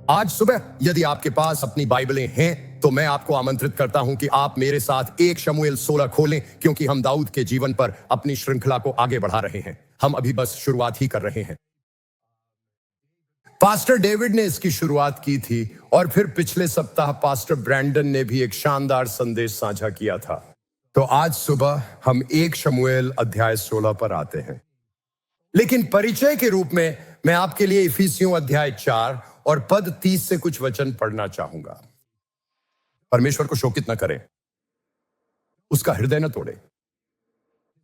आज सुबह यदि आपके पास अपनी बाइबलें हैं तो मैं आपको आमंत्रित करता हूं कि आप मेरे साथ 1 शमूएल 16 खोलें, क्योंकि हम दाऊद के जीवन पर अपनी श्रृंखला को आगे बढ़ा रहे हैं। हम अभी बस शुरुआत ही कर रहे हैं। पास्टर डेविड ने इसकी शुरुआत की थी और फिर पिछले सप्ताह पास्टर ब्रैंडन ने भी एक शानदार संदेश साझा किया था। तो आज सुबह हम 1 शमूएल अध्याय 16 पर आते हैं। लेकिन परिचय के रूप में मैं आपके लिए इफिसियों अध्याय 4 और पद 30 से कुछ वचन पढ़ना चाहूंगा। परमेश्वर को शोकित न करें, उसका हृदय न तोड़े।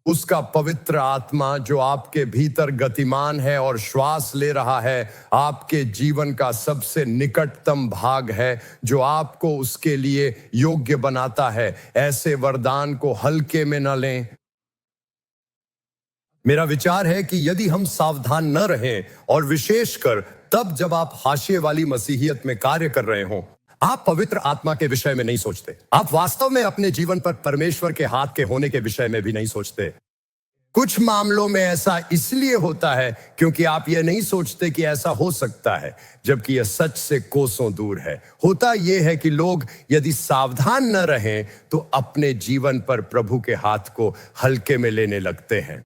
उसका पवित्र आत्मा जो आपके भीतर गतिमान है और श्वास ले रहा है, आपके जीवन का सबसे निकटतम भाग है, जो आपको उसके लिए योग्य बनाता है। ऐसे वरदान को हल्के में न लें। मेरा विचार है कि यदि हम सावधान न रहें, और विशेषकर तब जब आप हाशिए वाली मसीहियत में कार्य कर रहे हों, आप पवित्र आत्मा के विषय में नहीं सोचते। आप वास्तव में अपने जीवन पर परमेश्वर के हाथ के होने के विषय में भी नहीं सोचते। कुछ मामलों में ऐसा इसलिए होता है क्योंकि आप यह नहीं सोचते कि ऐसा हो सकता है, जबकि यह सच से कोसों दूर है। होता यह है कि लोग यदि सावधान न रहें तो अपने जीवन पर प्रभु के हाथ को हल्के में लेने लगते हैं।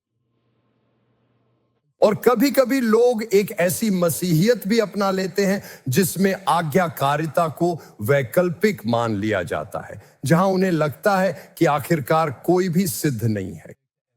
और कभी कभी लोग एक ऐसी मसीहियत भी अपना लेते हैं जिसमें आज्ञाकारिता को वैकल्पिक मान लिया जाता है, जहां उन्हें लगता है कि आखिरकार कोई भी सिद्ध नहीं है।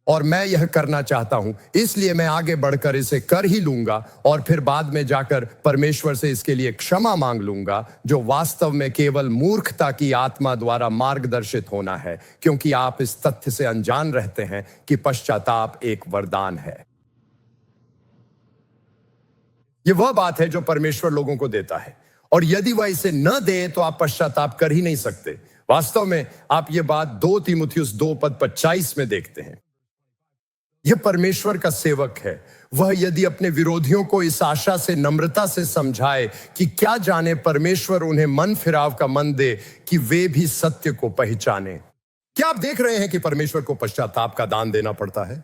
और मैं यह करना चाहता हूं, इसलिए मैं आगे बढ़कर इसे कर ही लूंगा और फिर बाद में जाकर परमेश्वर से इसके लिए क्षमा मांग लूंगा, जो वास्तव में केवल मूर्खता की आत्मा द्वारा मार्गदर्शित होना है, क्योंकि आप इस तथ्य से अनजान रहते हैं कि पश्चाताप एक वरदान है। यह वह बात है जो परमेश्वर लोगों को देता है, और यदि वह इसे न दे तो आप पश्चाताप कर ही नहीं सकते। वास्तव में आप यह बात 2 तीमुथियुस 2 पद 25 में देखते हैं। यह परमेश्वर का सेवक है। वह यदि अपने विरोधियों को इस आशा से नम्रता से समझाए कि क्या जाने परमेश्वर उन्हें मन फिराव का मन दे कि वे भी सत्य को पहचाने। क्या आप देख रहे हैं कि परमेश्वर को पश्चाताप का दान देना पड़ता है?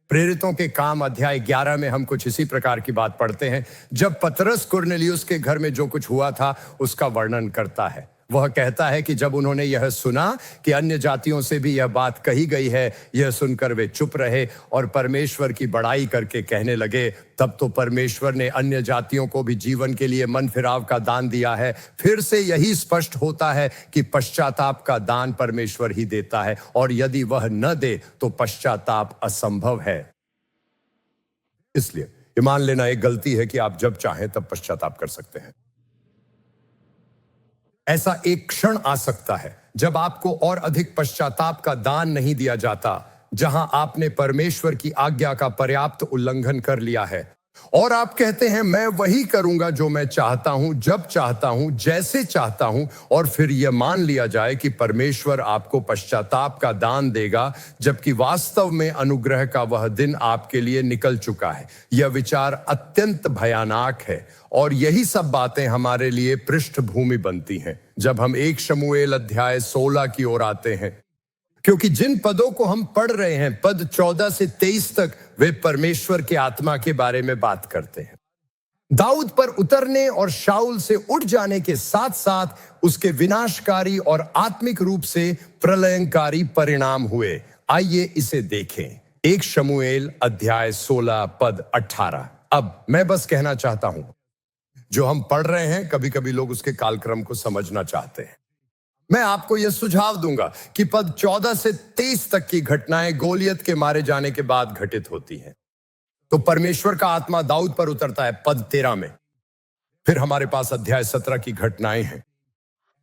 प्रेरितों के काम अध्याय 11 में हम कुछ इसी प्रकार की बात पढ़ते हैं, जब पतरस कुरनेलियुस के घर में जो कुछ हुआ था उसका वर्णन करता है। वह कहता है कि जब उन्होंने यह सुना कि अन्य जातियों से भी यह बात कही गई है, यह सुनकर वे चुप रहे और परमेश्वर की बड़ाई करके कहने लगे, तब तो परमेश्वर ने अन्य जातियों को भी जीवन के लिए मन फिराव का दान दिया है। फिर से यही स्पष्ट होता है कि पश्चाताप का दान परमेश्वर ही देता है, और यदि वह न दे तो पश्चाताप असंभव है। इसलिए ये मान लेना एक गलती है कि आप जब चाहें तब पश्चाताप कर सकते हैं। ऐसा एक क्षण आ सकता है जब आपको और अधिक पश्चाताप का दान नहीं दिया जाता, जहां आपने परमेश्वर की आज्ञा का पर्याप्त उल्लंघन कर लिया है, और आप कहते हैं मैं वही करूंगा जो मैं चाहता हूं, जब चाहता हूं, जैसे चाहता हूं, और फिर यह मान लिया जाए कि परमेश्वर आपको पश्चाताप का दान देगा, जबकि वास्तव में अनुग्रह का वह दिन आपके लिए निकल चुका है। यह विचार अत्यंत भयानक है, और यही सब बातें हमारे लिए पृष्ठभूमि बनती हैं जब हम 1 शमूएल अध्याय 16 की ओर आते हैं, क्योंकि जिन पदों को हम पढ़ रहे हैं, पद 14 से 23 तक, वे परमेश्वर के आत्मा के बारे में बात करते हैं। दाऊद पर उतरने और शाऊल से उठ जाने के साथ साथ उसके विनाशकारी और आत्मिक रूप से प्रलयंकारी परिणाम हुए। आइए इसे देखें। 1 शमूएल अध्याय 16 पद 18। अब मैं बस कहना चाहता हूं, जो हम पढ़ रहे हैं, कभी कभी लोग उसके कालक्रम को समझना चाहते हैं। मैं आपको यह सुझाव दूंगा कि पद 14 से 23 तक की घटनाएं गोलियत के मारे जाने के बाद घटित होती हैं। तो परमेश्वर का आत्मा दाऊद पर उतरता है पद 13 में। फिर हमारे पास अध्याय 17 की घटनाएं हैं,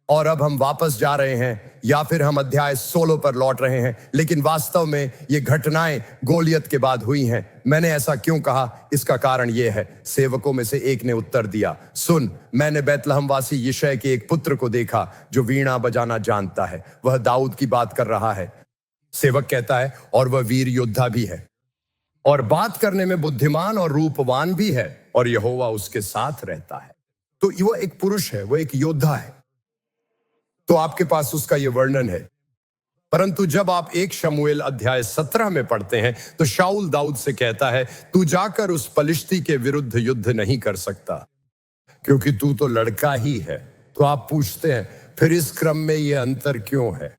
और अब हम वापस जा रहे हैं, या फिर हम अध्याय 16 पर लौट रहे हैं। लेकिन वास्तव में ये घटनाएं गोलियत के बाद हुई हैं। मैंने ऐसा क्यों कहा? इसका कारण यह है, सेवकों में से एक ने उत्तर दिया, सुन, मैंने बैतलहमवासी यिशै के एक पुत्र को देखा जो वीणा बजाना जानता है। वह दाऊद की बात कर रहा है। सेवक कहता है, और वह वीर योद्धा भी है, और बात करने में बुद्धिमान और रूपवान भी है, और यहोवा उसके साथ रहता है। तो वह एक पुरुष है, वह एक योद्धा है। तो आपके पास उसका यह वर्णन है। परंतु जब आप 1 शमूएल अध्याय 17 में पढ़ते हैं तो शाऊल दाऊद से कहता है, तू जाकर उस पलिश्ती के विरुद्ध युद्ध नहीं कर सकता, क्योंकि तू तो लड़का ही है। तो आप पूछते हैं फिर इस क्रम में यह अंतर क्यों है?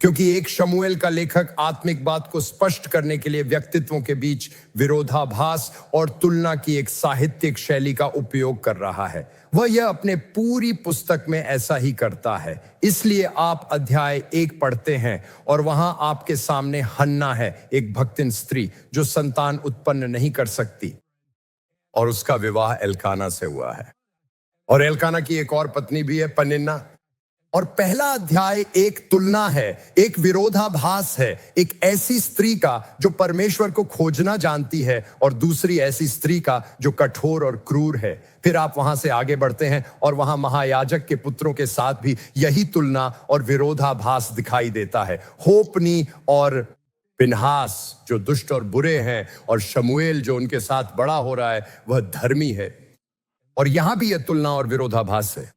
क्योंकि एक शमूएल का लेखक आत्मिक बात को स्पष्ट करने के लिए व्यक्तित्वों के बीच विरोधाभास और तुलना की एक साहित्यिक शैली का उपयोग कर रहा है। वह यह अपने पूरी पुस्तक में ऐसा ही करता है। इसलिए आप अध्याय 1 पढ़ते हैं और वहां आपके सामने हन्ना है, एक भक्तिन स्त्री जो संतान उत्पन्न नहीं कर सकती, और उसका विवाह एल्काना से हुआ है। और एल्काना की एक और पत्नी भी है, पनिन्ना। और पहला अध्याय एक तुलना है, एक विरोधाभास है, एक ऐसी स्त्री का जो परमेश्वर को खोजना जानती है और दूसरी ऐसी स्त्री का जो कठोर और क्रूर है। फिर आप वहां से आगे बढ़ते हैं और वहां महायाजक के पुत्रों के साथ भी यही तुलना और विरोधाभास दिखाई देता है। होपनी और पिनहास जो दुष्ट और बुरे हैं, और शमूएल जो उनके साथ बड़ा हो रहा है वह धर्मी है। और यहां भी यह तुलना और विरोधाभास है।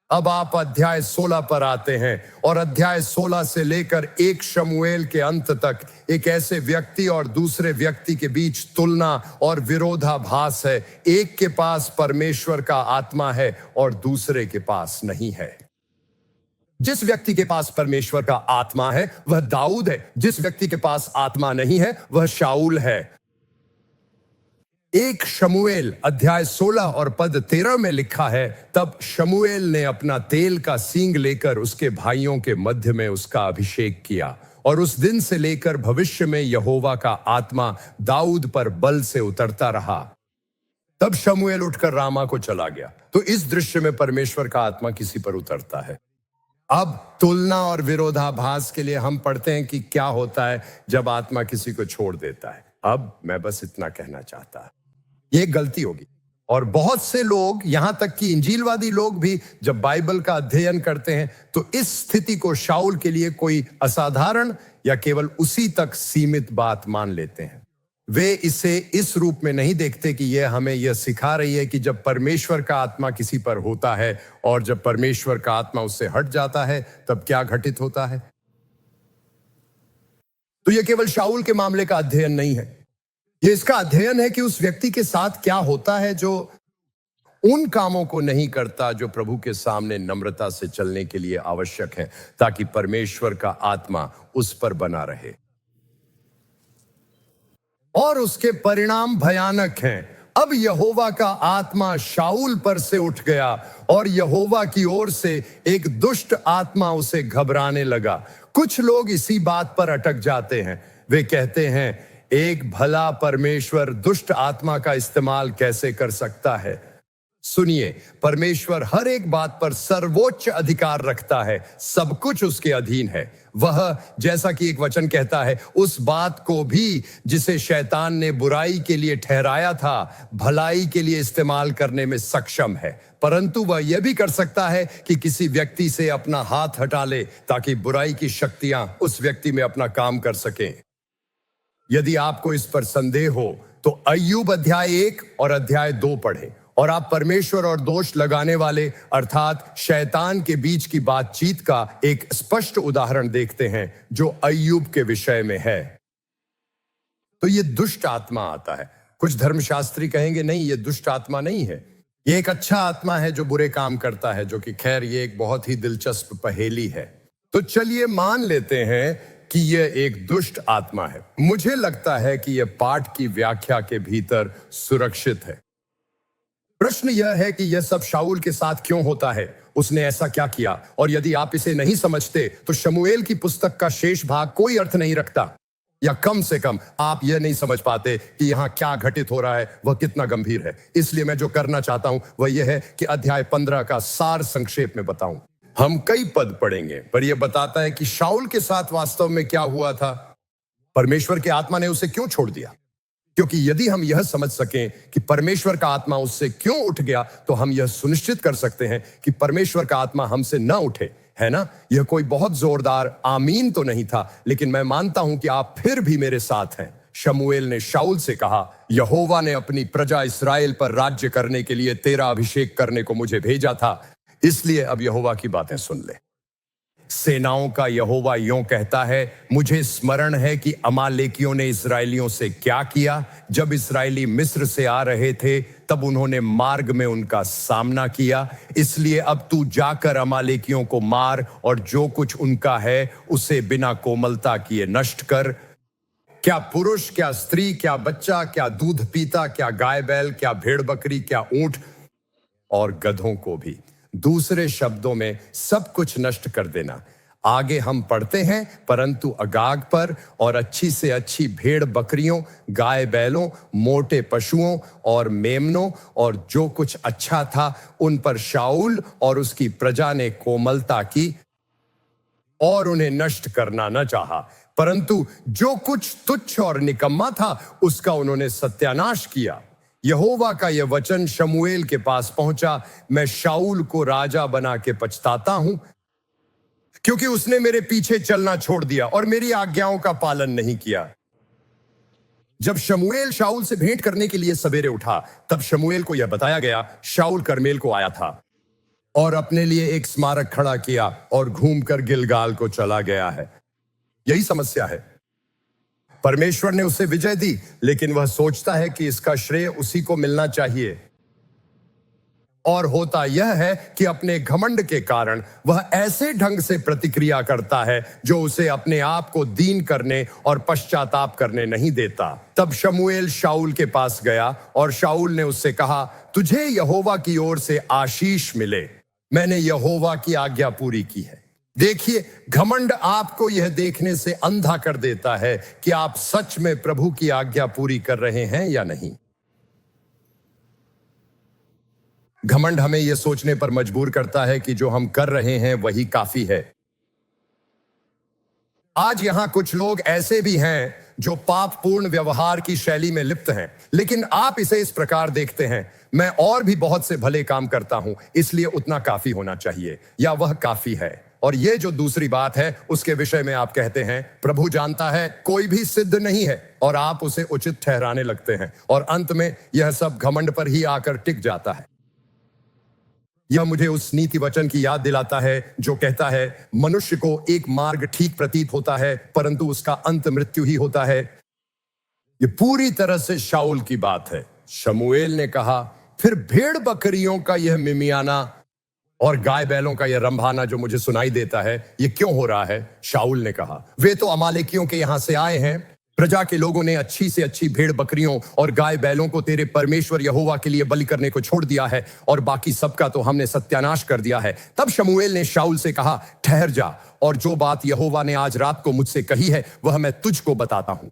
अब आप अध्याय 16 पर आते हैं और अध्याय 16 से लेकर 1 शमूएल के अंत तक एक ऐसे व्यक्ति और दूसरे व्यक्ति के बीच तुलना और विरोधाभास है। एक के पास परमेश्वर का आत्मा है और दूसरे के पास नहीं है। जिस व्यक्ति के पास परमेश्वर का आत्मा है वह दाऊद है, जिस व्यक्ति के पास आत्मा नहीं है वह शाऊल है। 1 शमूएल अध्याय 16 और पद 13 में लिखा है, तब शमूएल ने अपना तेल का सींग लेकर उसके भाइयों के मध्य में उसका अभिषेक किया, और उस दिन से लेकर भविष्य में यहोवा का आत्मा दाऊद पर बल से उतरता रहा। तब शमूएल उठकर रामा को चला गया। तो इस दृश्य में परमेश्वर का आत्मा किसी पर उतरता है। अब तुलना और विरोधाभास के लिए हम पढ़ते हैं कि क्या होता है जब आत्मा किसी को छोड़ देता है। अब मैं बस इतना कहना चाहता, ये गलती होगी। और बहुत से लोग, यहां तक कि इंजीलवादी लोग भी, जब बाइबल का अध्ययन करते हैं तो इस स्थिति को शाऊल के लिए कोई असाधारण या केवल उसी तक सीमित बात मान लेते हैं। वे इसे इस रूप में नहीं देखते कि यह हमें यह सिखा रही है कि जब परमेश्वर का आत्मा किसी पर होता है और जब परमेश्वर का आत्मा उससे हट जाता है तब क्या घटित होता है। तो यह केवल शाऊल के मामले का अध्ययन नहीं है, ये इसका अध्ययन है कि उस व्यक्ति के साथ क्या होता है जो उन कामों को नहीं करता जो प्रभु के सामने नम्रता से चलने के लिए आवश्यक है, ताकि परमेश्वर का आत्मा उस पर बना रहे। और उसके परिणाम भयानक हैं। अब यहोवा का आत्मा शाऊल पर से उठ गया और यहोवा की ओर से एक दुष्ट आत्मा उसे घबराने लगा। कुछ लोग इसी बात पर अटक जाते हैं। वे कहते हैं, एक भला परमेश्वर दुष्ट आत्मा का इस्तेमाल कैसे कर सकता है? सुनिए, परमेश्वर हर एक बात पर सर्वोच्च अधिकार रखता है, सब कुछ उसके अधीन है। वह, जैसा कि एक वचन कहता है, उस बात को भी जिसे शैतान ने बुराई के लिए ठहराया था, भलाई के लिए इस्तेमाल करने में सक्षम है। परंतु वह यह भी कर सकता है कि किसी व्यक्ति से अपना हाथ हटा ले ताकि बुराई की शक्तियां उस व्यक्ति में अपना काम कर सकें। यदि आपको इस पर संदेह हो तो अय्यूब अध्याय 1 और अध्याय 2 पढ़ें और आप परमेश्वर और दोष लगाने वाले अर्थात शैतान के बीच की बातचीत का एक स्पष्ट उदाहरण देखते हैं जो अय्यूब के विषय में है। तो ये दुष्ट आत्मा आता है। कुछ धर्मशास्त्री कहेंगे नहीं, ये दुष्ट आत्मा नहीं है, ये एक अच्छा आत्मा है जो बुरे काम करता है, जो कि खैर ये एक बहुत ही दिलचस्प पहेली है। तो चलिए मान लेते हैं कि यह एक दुष्ट आत्मा है। मुझे लगता है कि यह पाठ की व्याख्या के भीतर सुरक्षित है। प्रश्न यह है कि यह सब शाऊल के साथ क्यों होता है, उसने ऐसा क्या किया? और यदि आप इसे नहीं समझते तो शमूएल की पुस्तक का शेष भाग कोई अर्थ नहीं रखता, या कम से कम आप यह नहीं समझ पाते कि यहां क्या घटित हो रहा है, वह कितना गंभीर है। इसलिए मैं जो करना चाहता हूं वह यह है कि अध्याय 15 का सार संक्षेप में बताऊं। हम कई पद पढ़ेंगे पर यह बताता है कि शाऊल के साथ वास्तव में क्या हुआ था, परमेश्वर के आत्मा ने उसे क्यों छोड़ दिया। क्योंकि यदि हम यह समझ सकें कि परमेश्वर का आत्मा उससे क्यों उठ गया तो हम यह सुनिश्चित कर सकते हैं कि परमेश्वर का आत्मा हमसे न उठे, है ना? यह कोई बहुत जोरदार आमीन तो नहीं था, लेकिन मैं मानता हूं कि आप फिर भी मेरे साथ हैं। शमूएल ने शाऊल से कहा, यहोवा ने अपनी प्रजा इस्राएल पर राज्य करने के लिए तेरा अभिषेक करने को मुझे भेजा था, इसलिए अब यहोवा की बातें सुन ले। सेनाओं का यहोवा यों कहता है, मुझे स्मरण है कि अमालेकियों ने इस्राएलियों से क्या किया। जब इस्राएली मिस्र से आ रहे थे तब उन्होंने मार्ग में उनका सामना किया। इसलिए अब तू जाकर अमालेकियों को मार और जो कुछ उनका है उसे बिना कोमलता किए नष्ट कर। क्या पुरुष, क्या स्त्री, क्या बच्चा, क्या दूध पीता, क्या गाय बैल, क्या भेड़ बकरी, क्या ऊंट और गधों को भी। दूसरे शब्दों में सब कुछ नष्ट कर देना। आगे हम पढ़ते हैं, परंतु अगाग पर और अच्छी से अच्छी भेड़ बकरियों, गाय बैलों, मोटे पशुओं और मेमनों और जो कुछ अच्छा था उन पर शाऊल और उसकी प्रजा ने कोमलता की और उन्हें नष्ट करना न चाहा, परंतु जो कुछ तुच्छ और निकम्मा था उसका उन्होंने सत्यानाश किया। यहोवा का यह वचन शमूएल के पास पहुंचा, मैं शाऊल को राजा बना के पछताता हूं, क्योंकि उसने मेरे पीछे चलना छोड़ दिया और मेरी आज्ञाओं का पालन नहीं किया। जब शमूएल शाऊल से भेंट करने के लिए सवेरे उठा तब शमूएल को यह बताया गया, शाऊल करमेल को आया था और अपने लिए एक स्मारक खड़ा किया और घूमकर गिलगाल को चला गया है। यही समस्या है। परमेश्वर ने उसे विजय दी, लेकिन वह सोचता है कि इसका श्रेय उसी को मिलना चाहिए। और होता यह है कि अपने घमंड के कारण वह ऐसे ढंग से प्रतिक्रिया करता है जो उसे अपने आप को दीन करने और पश्चाताप करने नहीं देता। तब शमूएल शाऊल के पास गया और शाऊल ने उससे कहा, तुझे यहोवा की ओर से आशीष मिले, मैंने यहोवा की आज्ञा पूरी की है। देखिए, घमंड आपको यह देखने से अंधा कर देता है कि आप सच में प्रभु की आज्ञा पूरी कर रहे हैं या नहीं। घमंड हमें यह सोचने पर मजबूर करता है कि जो हम कर रहे हैं वही काफी है। आज यहां कुछ लोग ऐसे भी हैं जो पापपूर्ण व्यवहार की शैली में लिप्त हैं, लेकिन आप इसे इस प्रकार देखते हैं, मैं और भी बहुत से भले काम करता हूं, इसलिए उतना काफी होना चाहिए या वह काफी है। और ये जो दूसरी बात है उसके विषय में आप कहते हैं, प्रभु जानता है कोई भी सिद्ध नहीं है, और आप उसे उचित ठहराने लगते हैं और अंत में यह सब घमंड पर ही आकर टिक जाता है। यह मुझे उस नीति वचन की याद दिलाता है जो कहता है, मनुष्य को एक मार्ग ठीक प्रतीत होता है परंतु उसका अंत मृत्यु ही होता है। यह पूरी तरह से शाऊल की बात है। शमूएल ने कहा, फिर भेड़ बकरियों का यह मिमियाना और गाय बैलों का यह रंभाना जो मुझे सुनाई देता है, यह क्यों हो रहा है? शाऊल ने कहा, वे तो अमालेकियों के यहां से आए हैं। प्रजा के लोगों ने अच्छी से अच्छी भेड़ बकरियों और गाय बैलों को तेरे परमेश्वर यहोवा के लिए बलि करने को छोड़ दिया है, और बाकी सबका तो हमने सत्यानाश कर दिया है। तब शमूएल ने शाऊल से कहा, ठहर जा, और जो बात यहोवा ने आज रात को मुझसे कही है वह मैं तुझको बताता हूं।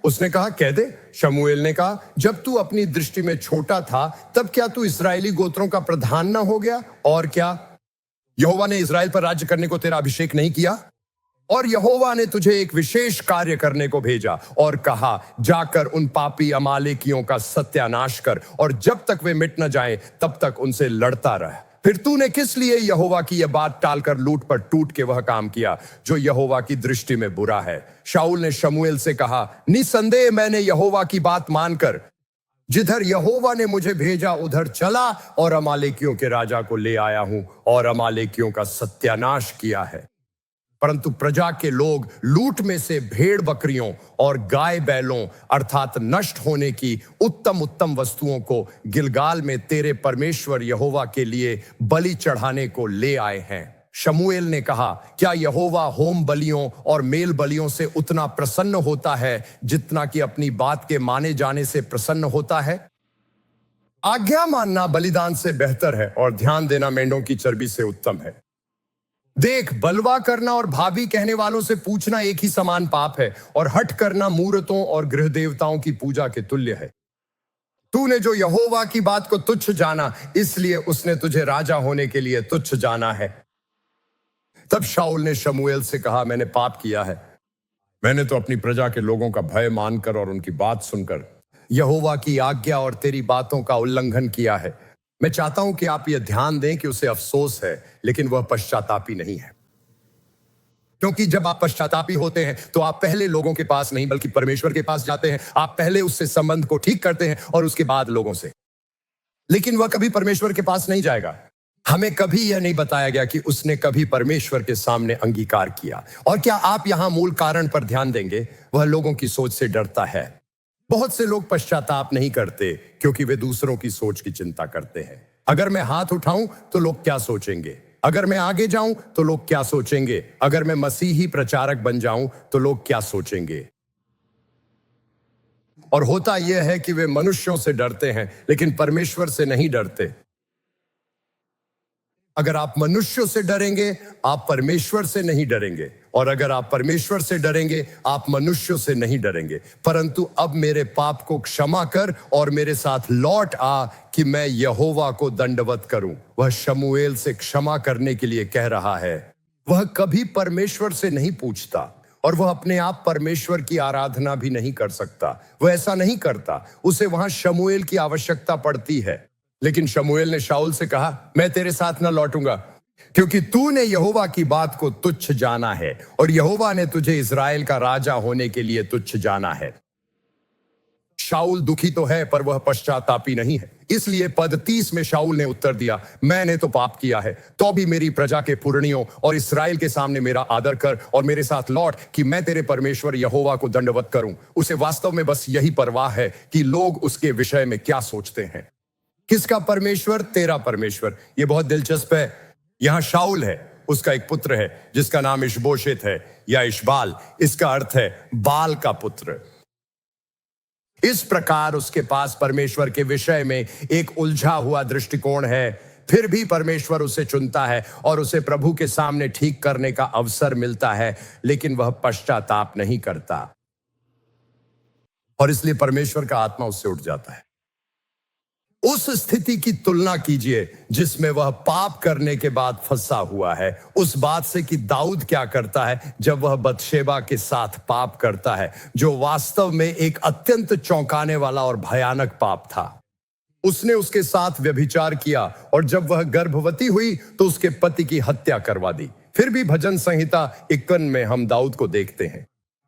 उसने कहा, कह दे। शमूएल ने कहा, जब तू अपनी दृष्टि में छोटा था तब क्या तू इस्राएली गोत्रों का प्रधान न हो गया? और क्या यहोवा ने इस्राएल पर राज्य करने को तेरा अभिषेक नहीं किया? और यहोवा ने तुझे एक विशेष कार्य करने को भेजा और कहा, जाकर उन पापी अमालेकियों का सत्यानाश कर, और जब तक वे मिट न जाएं तब तक उनसे लड़ता रह। फिर तूने किस लिए यहोवा की यह बात टालकर लूट पर टूट के वह काम किया जो यहोवा की दृष्टि में बुरा है? शाऊल ने शमूएल से कहा, निसंदेह मैंने यहोवा की बात मानकर जिधर यहोवा ने मुझे भेजा उधर चला और अमालेकियों के राजा को ले आया हूं और अमालेकियों का सत्यानाश किया है। परंतु प्रजा के लोग लूट में से भेड़ बकरियों और गाय बैलों अर्थात नष्ट होने की उत्तम उत्तम वस्तुओं को गिलगाल में तेरे परमेश्वर यहोवा के लिए बलि चढ़ाने को ले आए हैं। शमूएल ने कहा, क्या यहोवा होम बलियों और मेल बलियों से उतना प्रसन्न होता है जितना कि अपनी बात के माने जाने से प्रसन्न होता है? आज्ञा मानना बलिदान से बेहतर है और ध्यान देना मेंढों की चर्बी से उत्तम है। देख, बलवा करना और भाभी कहने वालों से पूछना एक ही समान पाप है, और हठ करना मूर्तों और गृह देवताओं की पूजा के तुल्य है। तूने जो यहोवा की बात को तुच्छ जाना, इसलिए उसने तुझे राजा होने के लिए तुच्छ जाना है। तब शाऊल ने शमूएल से कहा, मैंने पाप किया है। मैंने तो अपनी प्रजा के लोगों का भय मानकर और उनकी बात सुनकर यहोवा की आज्ञा और तेरी बातों का उल्लंघन किया है। मैं चाहता हूं कि आप यह ध्यान दें कि उसे अफसोस है, लेकिन वह पश्चातापी नहीं है। क्योंकि जब आप पश्चातापी होते हैं तो आप पहले लोगों के पास नहीं बल्कि परमेश्वर के पास जाते हैं। आप पहले उससे संबंध को ठीक करते हैं और उसके बाद लोगों से। लेकिन वह कभी परमेश्वर के पास नहीं जाएगा। हमें कभी यह नहीं बताया गया कि उसने कभी परमेश्वर के सामने अंगीकार किया। और क्या आप यहां मूल कारण पर ध्यान देंगे? वह लोगों की सोच से डरता है। बहुत से लोग पश्चाताप नहीं करते क्योंकि वे दूसरों की सोच की चिंता करते हैं। अगर मैं हाथ उठाऊं तो लोग क्या सोचेंगे? अगर मैं आगे जाऊं तो लोग क्या सोचेंगे? अगर मैं मसीही प्रचारक बन जाऊं तो लोग क्या सोचेंगे? और होता यह है कि वे मनुष्यों से डरते हैं लेकिन परमेश्वर से नहीं डरते। अगर आप मनुष्यों से डरेंगे, आप परमेश्वर से नहीं डरेंगे। और अगर आप परमेश्वर से डरेंगे, आप मनुष्यों से नहीं डरेंगे। परंतु अब मेरे पाप को क्षमा कर और मेरे साथ लौट आ कि मैं यहोवा को दंडवत करूं। वह शमूएल से क्षमा करने के लिए कह रहा है। वह कभी परमेश्वर से नहीं पूछता और वह अपने आप परमेश्वर की आराधना भी नहीं कर सकता। वह ऐसा नहीं करता। उसे वहां शमूएल की आवश्यकता पड़ती है। लेकिन शमूएल ने शाऊल से कहा, मैं तेरे साथ न लौटूंगा क्योंकि तूने यहोवा की बात को तुच्छ जाना है और यहोवा ने तुझे इस्राएल का राजा होने के लिए तुच्छ जाना है। शाऊल दुखी तो है पर वह पश्चातापी नहीं है। इसलिए पद 30 में शाऊल ने उत्तर दिया, मैंने तो पाप किया है, तो भी मेरी प्रजा के पुरनियों और इस्राएल के सामने मेरा आदर कर और मेरे साथ लौट कि मैं तेरे परमेश्वर यहोवा को दंडवत करूं। उसे वास्तव में बस यही परवाह है कि लोग उसके विषय में क्या सोचते हैं। किसका परमेश्वर? तेरा परमेश्वर। यह बहुत दिलचस्प है। यहां शाऊल है, उसका एक पुत्र है जिसका नाम इशबोशेत है या इशबाल। इसका अर्थ है बाल का पुत्र। इस प्रकार उसके पास परमेश्वर के विषय में एक उलझा हुआ दृष्टिकोण है। फिर भी परमेश्वर उसे चुनता है और उसे प्रभु के सामने ठीक करने का अवसर मिलता है, लेकिन वह पश्चाताप नहीं करता और इसलिए परमेश्वर का आत्मा उससे उठ जाता है। उस स्थिति की तुलना कीजिए जिसमें वह पाप करने के बाद फंसा हुआ है, उस बात से कि दाऊद क्या करता है जब वह बतशेबा के साथ पाप करता है, जो वास्तव में एक अत्यंत चौंकाने वाला और भयानक पाप था। उसने उसके साथ व्यभिचार किया और जब वह गर्भवती हुई तो उसके पति की हत्या करवा दी। फिर भी भजन संहिता 51 में हम दाऊद को देखते हैं,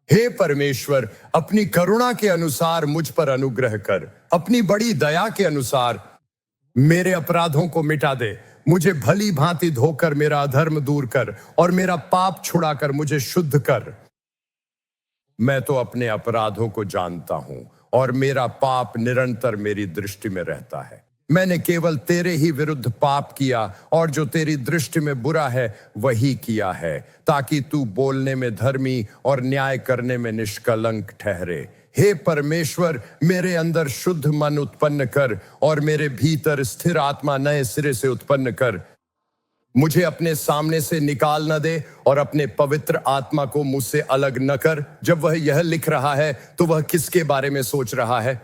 हे परमेश्वर, अपनी करुणा के अनुसार मुझ पर अनुग्रह कर, अपनी बड़ी दया के अनुसार मेरे अपराधों को मिटा दे। मुझे भली भांति धोकर मेरा अधर्म दूर कर और मेरा पाप छुड़ाकर मुझे शुद्ध कर। मैं तो अपने अपराधों को जानता हूं और मेरा पाप निरंतर मेरी दृष्टि में रहता है। मैंने केवल तेरे ही विरुद्ध पाप किया और जो तेरी दृष्टि में बुरा है वही किया है, ताकि तू बोलने में धर्मी और न्याय करने में निष्कलंक ठहरे। हे परमेश्वर, मेरे अंदर शुद्ध मन उत्पन्न कर और मेरे भीतर स्थिर आत्मा नए सिरे से उत्पन्न कर। मुझे अपने सामने से निकाल न दे और अपने पवित्र आत्मा को मुझसे अलग न कर। जब वह यह लिख रहा है तो वह किसके बारे में सोच रहा है?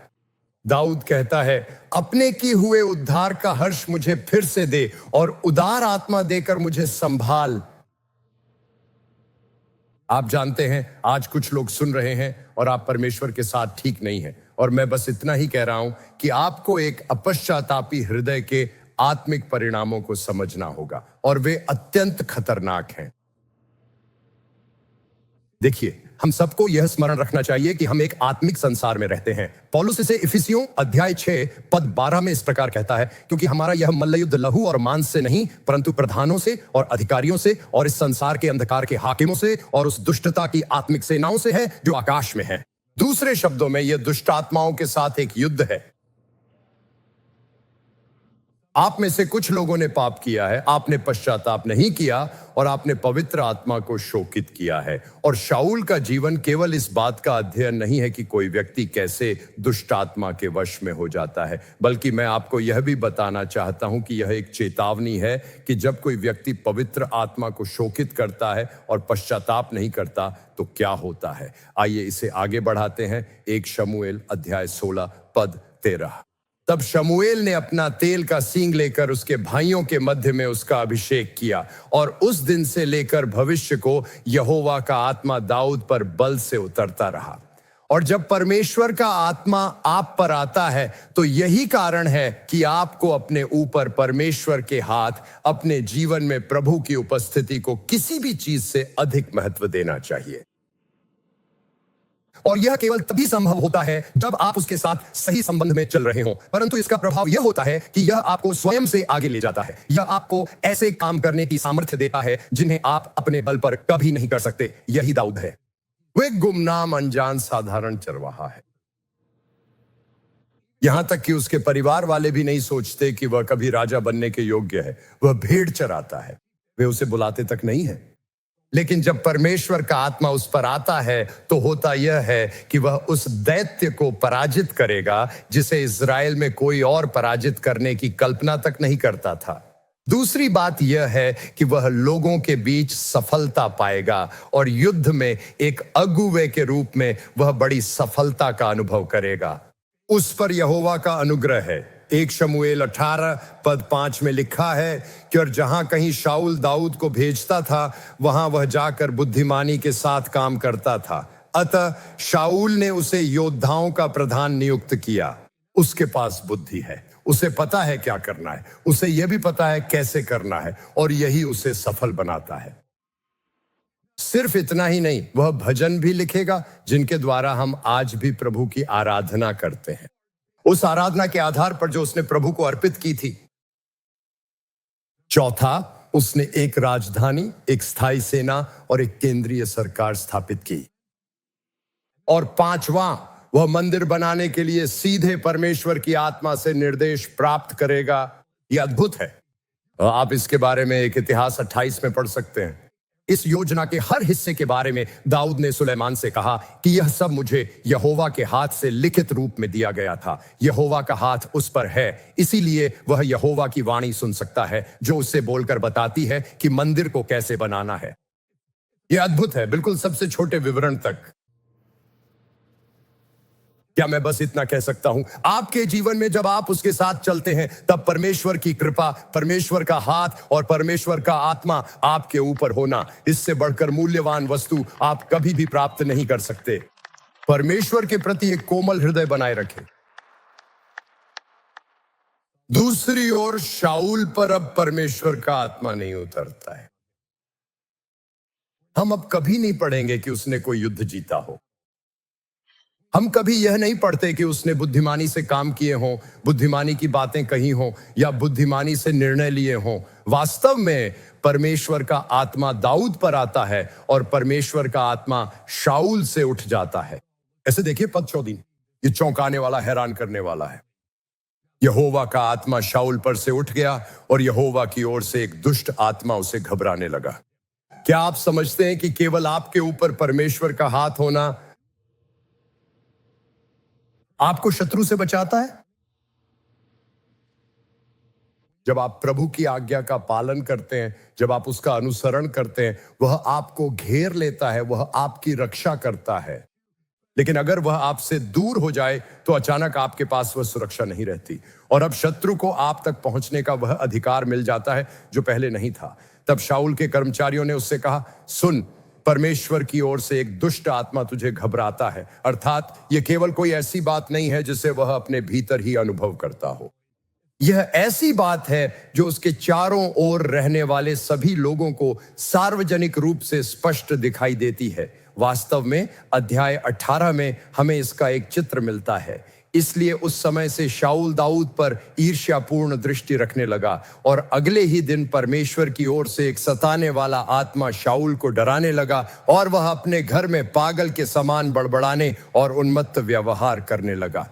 दाऊद कहता है, अपने किए हुए उद्धार का हर्ष मुझे फिर से दे और उदार आत्मा देकर मुझे संभाल। आप जानते हैं, आज कुछ लोग सुन रहे हैं और आप परमेश्वर के साथ ठीक नहीं हैं, और मैं बस इतना ही कह रहा हूं कि आपको एक अपश्चातापी हृदय के आत्मिक परिणामों को समझना होगा और वे अत्यंत खतरनाक हैं। देखिए, हम सबको यह स्मरण रखना चाहिए कि हम एक आत्मिक संसार में रहते हैं। पौलुस इसे इफिसियों अध्याय 6 पद 12 में इस प्रकार कहता है, क्योंकि हमारा यह मल्लयुद्ध लहू और मांस से नहीं परंतु प्रधानों से और अधिकारियों से और इस संसार के अंधकार के हाकिमों से और उस दुष्टता की आत्मिक सेनाओं से है जो आकाश में है। दूसरे शब्दों में, यह दुष्ट आत्माओं के साथ एक युद्ध है। आप में से कुछ लोगों ने पाप किया है, आपने पश्चाताप नहीं किया और आपने पवित्र आत्मा को शोकित किया है। और शाऊल का जीवन केवल इस बात का अध्ययन नहीं है कि कोई व्यक्ति कैसे दुष्ट आत्मा के वश में हो जाता है, बल्कि मैं आपको यह भी बताना चाहता हूं कि यह एक चेतावनी है कि जब कोई व्यक्ति पवित्र आत्मा को शोकित करता है और पश्चाताप नहीं करता तो क्या होता है। आइए इसे आगे बढ़ाते हैं। 1 शमूएल अध्याय 16 पद 13। तब शमूएल ने अपना तेल का सींग लेकर उसके भाइयों के मध्य में उसका अभिषेक किया और उस दिन से लेकर भविष्य को यहोवा का आत्मा दाऊद पर बल से उतरता रहा। और जब परमेश्वर का आत्मा आप पर आता है तो यही कारण है कि आपको अपने ऊपर परमेश्वर के हाथ, अपने जीवन में प्रभु की उपस्थिति को किसी भी चीज से अधिक महत्व देना चाहिए। और यह केवल तभी संभव होता है जब आप उसके साथ सही संबंध में चल रहे हो। परंतु इसका प्रभाव यह होता है कि यह आपको स्वयं से आगे ले जाता है। यह आपको ऐसे काम करने की सामर्थ्य देता है जिन्हें आप अपने बल पर कभी नहीं कर सकते। यही दाऊद है। वह एक गुमनाम अनजान साधारण चरवाहा है। यहां तक कि उसके परिवार वाले भी नहीं सोचते कि वह कभी राजा बनने के योग्य है। वह भेड़ चराता है। वे उसे बुलाते तक नहीं है। लेकिन जब परमेश्वर का आत्मा उस पर आता है तो होता यह है कि वह उस दैत्य को पराजित करेगा जिसे इज़राइल में कोई और पराजित करने की कल्पना तक नहीं करता था। दूसरी बात यह है कि वह लोगों के बीच सफलता पाएगा और युद्ध में एक अगुवे के रूप में वह बड़ी सफलता का अनुभव करेगा। उस पर यहोवा का अनुग्रह है। 1 शमूएल 18 पद 5 में लिखा है कि और जहां कहीं शाऊल दाऊद को भेजता था वहां वह जाकर बुद्धिमानी के साथ काम करता था। अतः शाऊल ने उसे योद्धाओं का प्रधान नियुक्त किया। उसके पास बुद्धि है, उसे पता है क्या करना है, उसे यह भी पता है कैसे करना है, और यही उसे सफल बनाता है। सिर्फ इतना ही नहीं, वह भजन भी लिखेगा जिनके द्वारा हम आज भी प्रभु की आराधना करते हैं, उस आराधना के आधार पर जो उसने प्रभु को अर्पित की थी। चौथा, उसने एक राजधानी, एक स्थायी सेना और एक केंद्रीय सरकार स्थापित की। और पांचवा, वह मंदिर बनाने के लिए सीधे परमेश्वर की आत्मा से निर्देश प्राप्त करेगा। यह अद्भुत है। आप इसके बारे में एक इतिहास 28 में पढ़ सकते हैं। इस योजना के हर हिस्से के बारे में दाऊद ने सुलेमान से कहा कि यह सब मुझे यहोवा के हाथ से लिखित रूप में दिया गया था। यहोवा का हाथ उस पर है, इसीलिए वह यहोवा की वाणी सुन सकता है जो उससे बोलकर बताती है कि मंदिर को कैसे बनाना है। यह अद्भुत है, बिल्कुल सबसे छोटे विवरण तक। क्या मैं बस इतना कह सकता हूं, आपके जीवन में जब आप उसके साथ चलते हैं तब परमेश्वर की कृपा, परमेश्वर का हाथ और परमेश्वर का आत्मा आपके ऊपर होना, इससे बढ़कर मूल्यवान वस्तु आप कभी भी प्राप्त नहीं कर सकते। परमेश्वर के प्रति एक कोमल हृदय बनाए रखें। दूसरी ओर शाऊल पर अब परमेश्वर का आत्मा नहीं उतरता है। हम अब कभी नहीं पढ़ेंगे कि उसने कोई युद्ध जीता हो। हम कभी यह नहीं पढ़ते कि उसने बुद्धिमानी से काम किए हों, बुद्धिमानी की बातें कही हों या बुद्धिमानी से निर्णय लिए हों। वास्तव में परमेश्वर का आत्मा दाऊद पर आता है और परमेश्वर का आत्मा शाऊल से उठ जाता है। ऐसे देखिए पद 14, ये चौंकाने वाला, हैरान करने वाला है। यहोवा का आत्मा शाऊल पर से उठ गया और यहोवा की ओर से एक दुष्ट आत्मा उसे घबराने लगा। क्या आप समझते हैं कि केवल आपके ऊपर परमेश्वर का हाथ होना आपको शत्रु से बचाता है? जब आप प्रभु की आज्ञा का पालन करते हैं, जब आप उसका अनुसरण करते हैं, वह आपको घेर लेता है, वह आपकी रक्षा करता है। लेकिन अगर वह आपसे दूर हो जाए तो अचानक आपके पास वह सुरक्षा नहीं रहती और अब शत्रु को आप तक पहुंचने का वह अधिकार मिल जाता है जो पहले नहीं था। तब शाऊल के कर्मचारियों ने उससे कहा, सुन, परमेश्वर की ओर से एक दुष्ट आत्मा तुझे घबराता है। अर्थात यह केवल कोई ऐसी बात नहीं है जिसे वह अपने भीतर ही अनुभव करता हो। यह ऐसी बात है जो उसके चारों ओर रहने वाले सभी लोगों को सार्वजनिक रूप से स्पष्ट दिखाई देती है। वास्तव में अध्याय 18 में हमें इसका एक चित्र मिलता है। इसलिए उस समय से शाऊल दाऊद पर ईर्ष्यापूर्ण दृष्टि रखने लगा और अगले ही दिन परमेश्वर की ओर से एक सताने वाला आत्मा शाऊल को डराने लगा और वह अपने घर में पागल के समान बड़बड़ाने और उन्मत्त व्यवहार करने लगा।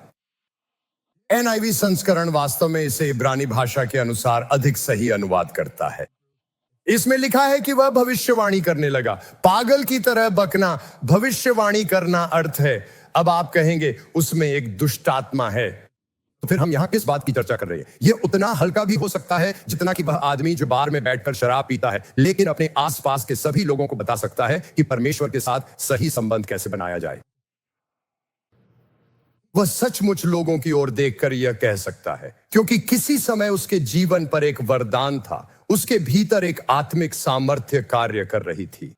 NIV संस्करण वास्तव में इसे इब्रानी भाषा के अनुसार अधिक सही अनुवाद करता है। इसमें लिखा है कि वह भविष्यवाणी करने लगा। पागल की तरह बकना, भविष्यवाणी करना अर्थ है। अब आप कहेंगे उसमें एक दुष्ट आत्मा है, तो फिर हम यहां किस बात की चर्चा कर रहे हैं? यह उतना हल्का भी हो सकता है जितना कि वह आदमी जो बार में बैठकर शराब पीता है, लेकिन अपने आसपास के सभी लोगों को बता सकता है कि परमेश्वर के साथ सही संबंध कैसे बनाया जाए। वह सचमुच लोगों की ओर देखकर यह कह सकता है, क्योंकि किसी समय उसके जीवन पर एक वरदान था, उसके भीतर एक आत्मिक सामर्थ्य कार्य कर रही थी।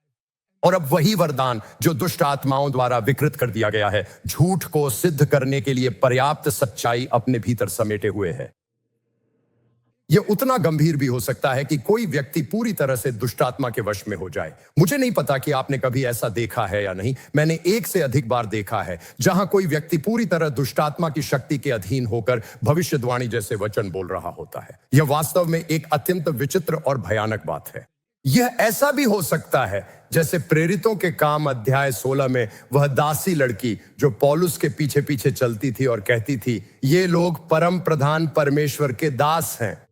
और अब वही वरदान जो दुष्ट आत्माओं द्वारा विकृत कर दिया गया है, झूठ को सिद्ध करने के लिए पर्याप्त सच्चाई अपने भीतर समेटे हुए है। यह उतना गंभीर भी हो सकता है कि कोई व्यक्ति पूरी तरह से दुष्टात्मा के वश में हो जाए। मुझे नहीं पता कि आपने कभी ऐसा देखा है या नहीं। मैंने एक से अधिक बार देखा है जहां कोई व्यक्ति पूरी तरह दुष्टात्मा की शक्ति के अधीन होकर भविष्यवाणी जैसे वचन बोल रहा होता है। यह वास्तव में एक अत्यंत विचित्र और भयानक बात है। यह ऐसा भी हो सकता है जैसे प्रेरितों के काम अध्याय 16 में वह दासी लड़की जो पौलुस के पीछे पीछे चलती थी और कहती थी, ये लोग परम प्रधान परमेश्वर के दास हैं।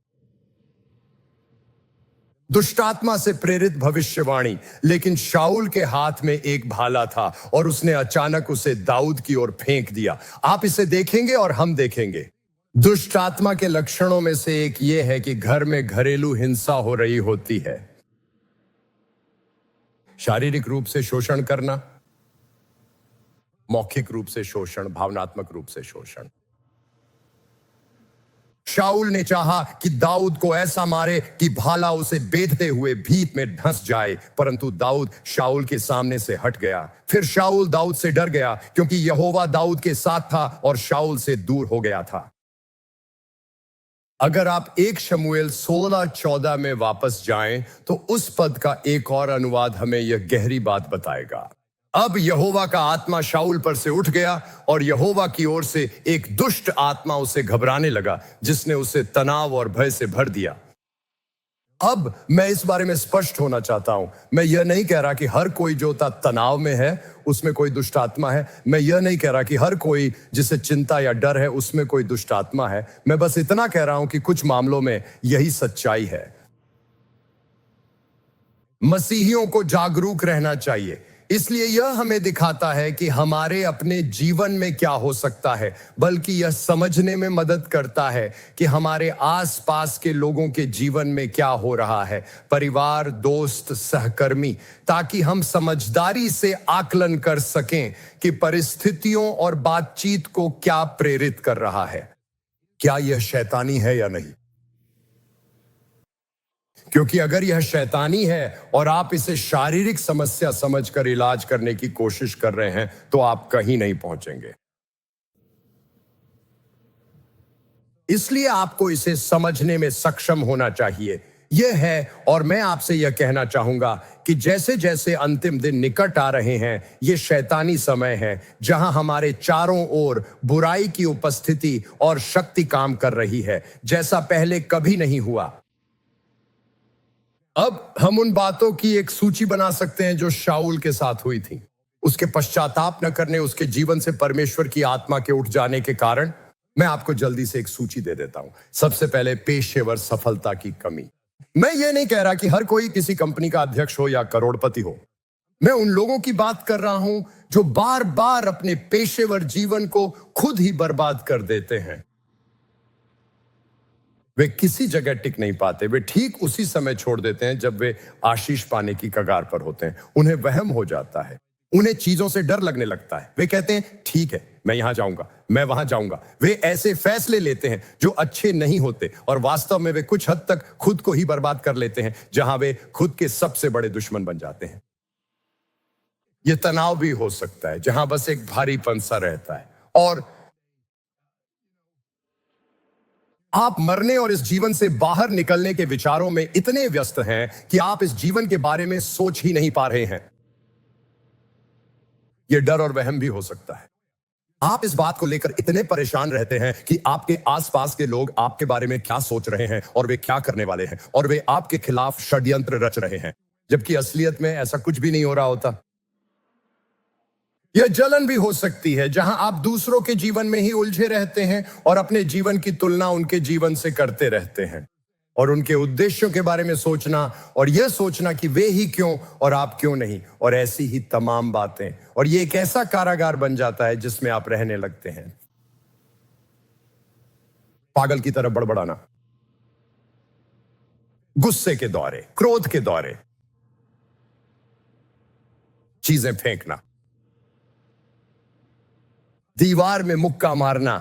दुष्टात्मा से प्रेरित भविष्यवाणी। लेकिन शाऊल के हाथ में एक भाला था और उसने अचानक उसे दाऊद की ओर फेंक दिया। आप इसे देखेंगे और हम देखेंगे। दुष्ट आत्मा के लक्षणों में से एक यह है कि घर में घरेलू हिंसा हो रही होती है। शारीरिक रूप से शोषण करना, मौखिक रूप से शोषण, भावनात्मक रूप से शोषण। शाऊल ने चाहा कि दाऊद को ऐसा मारे कि भाला उसे बेधते हुए भीत में धंस जाए, परंतु दाऊद शाऊल के सामने से हट गया। फिर शाऊल दाऊद से डर गया क्योंकि यहोवा दाऊद के साथ था और शाऊल से दूर हो गया था। अगर आप 1 शमूएल 16:14 में वापस जाएं तो उस पद का एक और अनुवाद हमें यह गहरी बात बताएगा। अब यहोवा का आत्मा शाऊल पर से उठ गया और यहोवा की ओर से एक दुष्ट आत्मा उसे घबराने लगा, जिसने उसे तनाव और भय से भर दिया। अब मैं इस बारे में स्पष्ट होना चाहता हूं। मैं यह नहीं कह रहा कि हर कोई जो तनाव में है उसमें कोई दुष्ट आत्मा है। मैं यह नहीं कह रहा कि हर कोई जिसे चिंता या डर है उसमें कोई दुष्ट आत्मा है। मैं बस इतना कह रहा हूं कि कुछ मामलों में यही सच्चाई है। मसीहियों को जागरूक रहना चाहिए। इसलिए यह हमें दिखाता है कि हमारे अपने जीवन में क्या हो सकता है, बल्कि यह समझने में मदद करता है कि हमारे आसपास के लोगों के जीवन में क्या हो रहा है, परिवार, दोस्त, सहकर्मी, ताकि हम समझदारी से आकलन कर सकें कि परिस्थितियों और बातचीत को क्या प्रेरित कर रहा है। क्या यह शैतानी है या नहीं? क्योंकि अगर यह शैतानी है और आप इसे शारीरिक समस्या समझकर इलाज करने की कोशिश कर रहे हैं तो आप कहीं नहीं पहुंचेंगे। इसलिए आपको इसे समझने में सक्षम होना चाहिए। यह है, और मैं आपसे यह कहना चाहूंगा कि जैसे जैसे अंतिम दिन निकट आ रहे हैं, यह शैतानी समय है जहां हमारे चारों ओर बुराई की उपस्थिति और शक्ति काम कर रही है जैसा पहले कभी नहीं हुआ। अब हम उन बातों की एक सूची बना सकते हैं जो शाऊल के साथ हुई थी। उसके पश्चाताप न करने, उसके जीवन से परमेश्वर की आत्मा के उठ जाने के कारण। मैं आपको जल्दी से एक सूची दे देता हूं। सबसे पहले, पेशेवर सफलता की कमी। मैं ये नहीं कह रहा कि हर कोई किसी कंपनी का अध्यक्ष हो या करोड़पति हो। मैं उन लोगों की बात कर रहा हूं जो बार बार अपने पेशेवर जीवन को खुद ही बर्बाद कर देते हैं। वे किसी जगह टिक नहीं पाते। वे ठीक उसी समय छोड़ देते हैं जब वे आशीष पाने की कगार पर होते हैं। उन्हें वहम हो जाता है, उन्हें चीजों से डर लगने लगता है। वे कहते हैं, ठीक है, मैं यहां जाऊंगा, मैं वहां जाऊंगा। वे ऐसे फैसले लेते हैं जो अच्छे नहीं होते और वास्तव में वे कुछ हद तक खुद को ही बर्बाद कर लेते हैं, जहां वे खुद के सबसे बड़े दुश्मन बन जाते हैं। यह तनाव भी हो सकता है जहां बस एक भारीपन सा रहता है और आप मरने और इस जीवन से बाहर निकलने के विचारों में इतने व्यस्त हैं कि आप इस जीवन के बारे में सोच ही नहीं पा रहे हैं। यह डर और वहम भी हो सकता है। आप इस बात को लेकर इतने परेशान रहते हैं कि आपके आसपास के लोग आपके बारे में क्या सोच रहे हैं और वे क्या करने वाले हैं, और वे आपके खिलाफ षड्यंत्र रच रहे हैं, जबकि असलियत में ऐसा कुछ भी नहीं हो रहा होता। यह जलन भी हो सकती है जहां आप दूसरों के जीवन में ही उलझे रहते हैं और अपने जीवन की तुलना उनके जीवन से करते रहते हैं, और उनके उद्देश्यों के बारे में सोचना और यह सोचना कि वे ही क्यों और आप क्यों नहीं, और ऐसी ही तमाम बातें। और यह एक ऐसा कारागार बन जाता है जिसमें आप रहने लगते हैं। पागल की तरह बड़बड़ाना, गुस्से के दौरे, क्रोध के दौरे, चीजें फेंकना, दीवार में मुक्का मारना,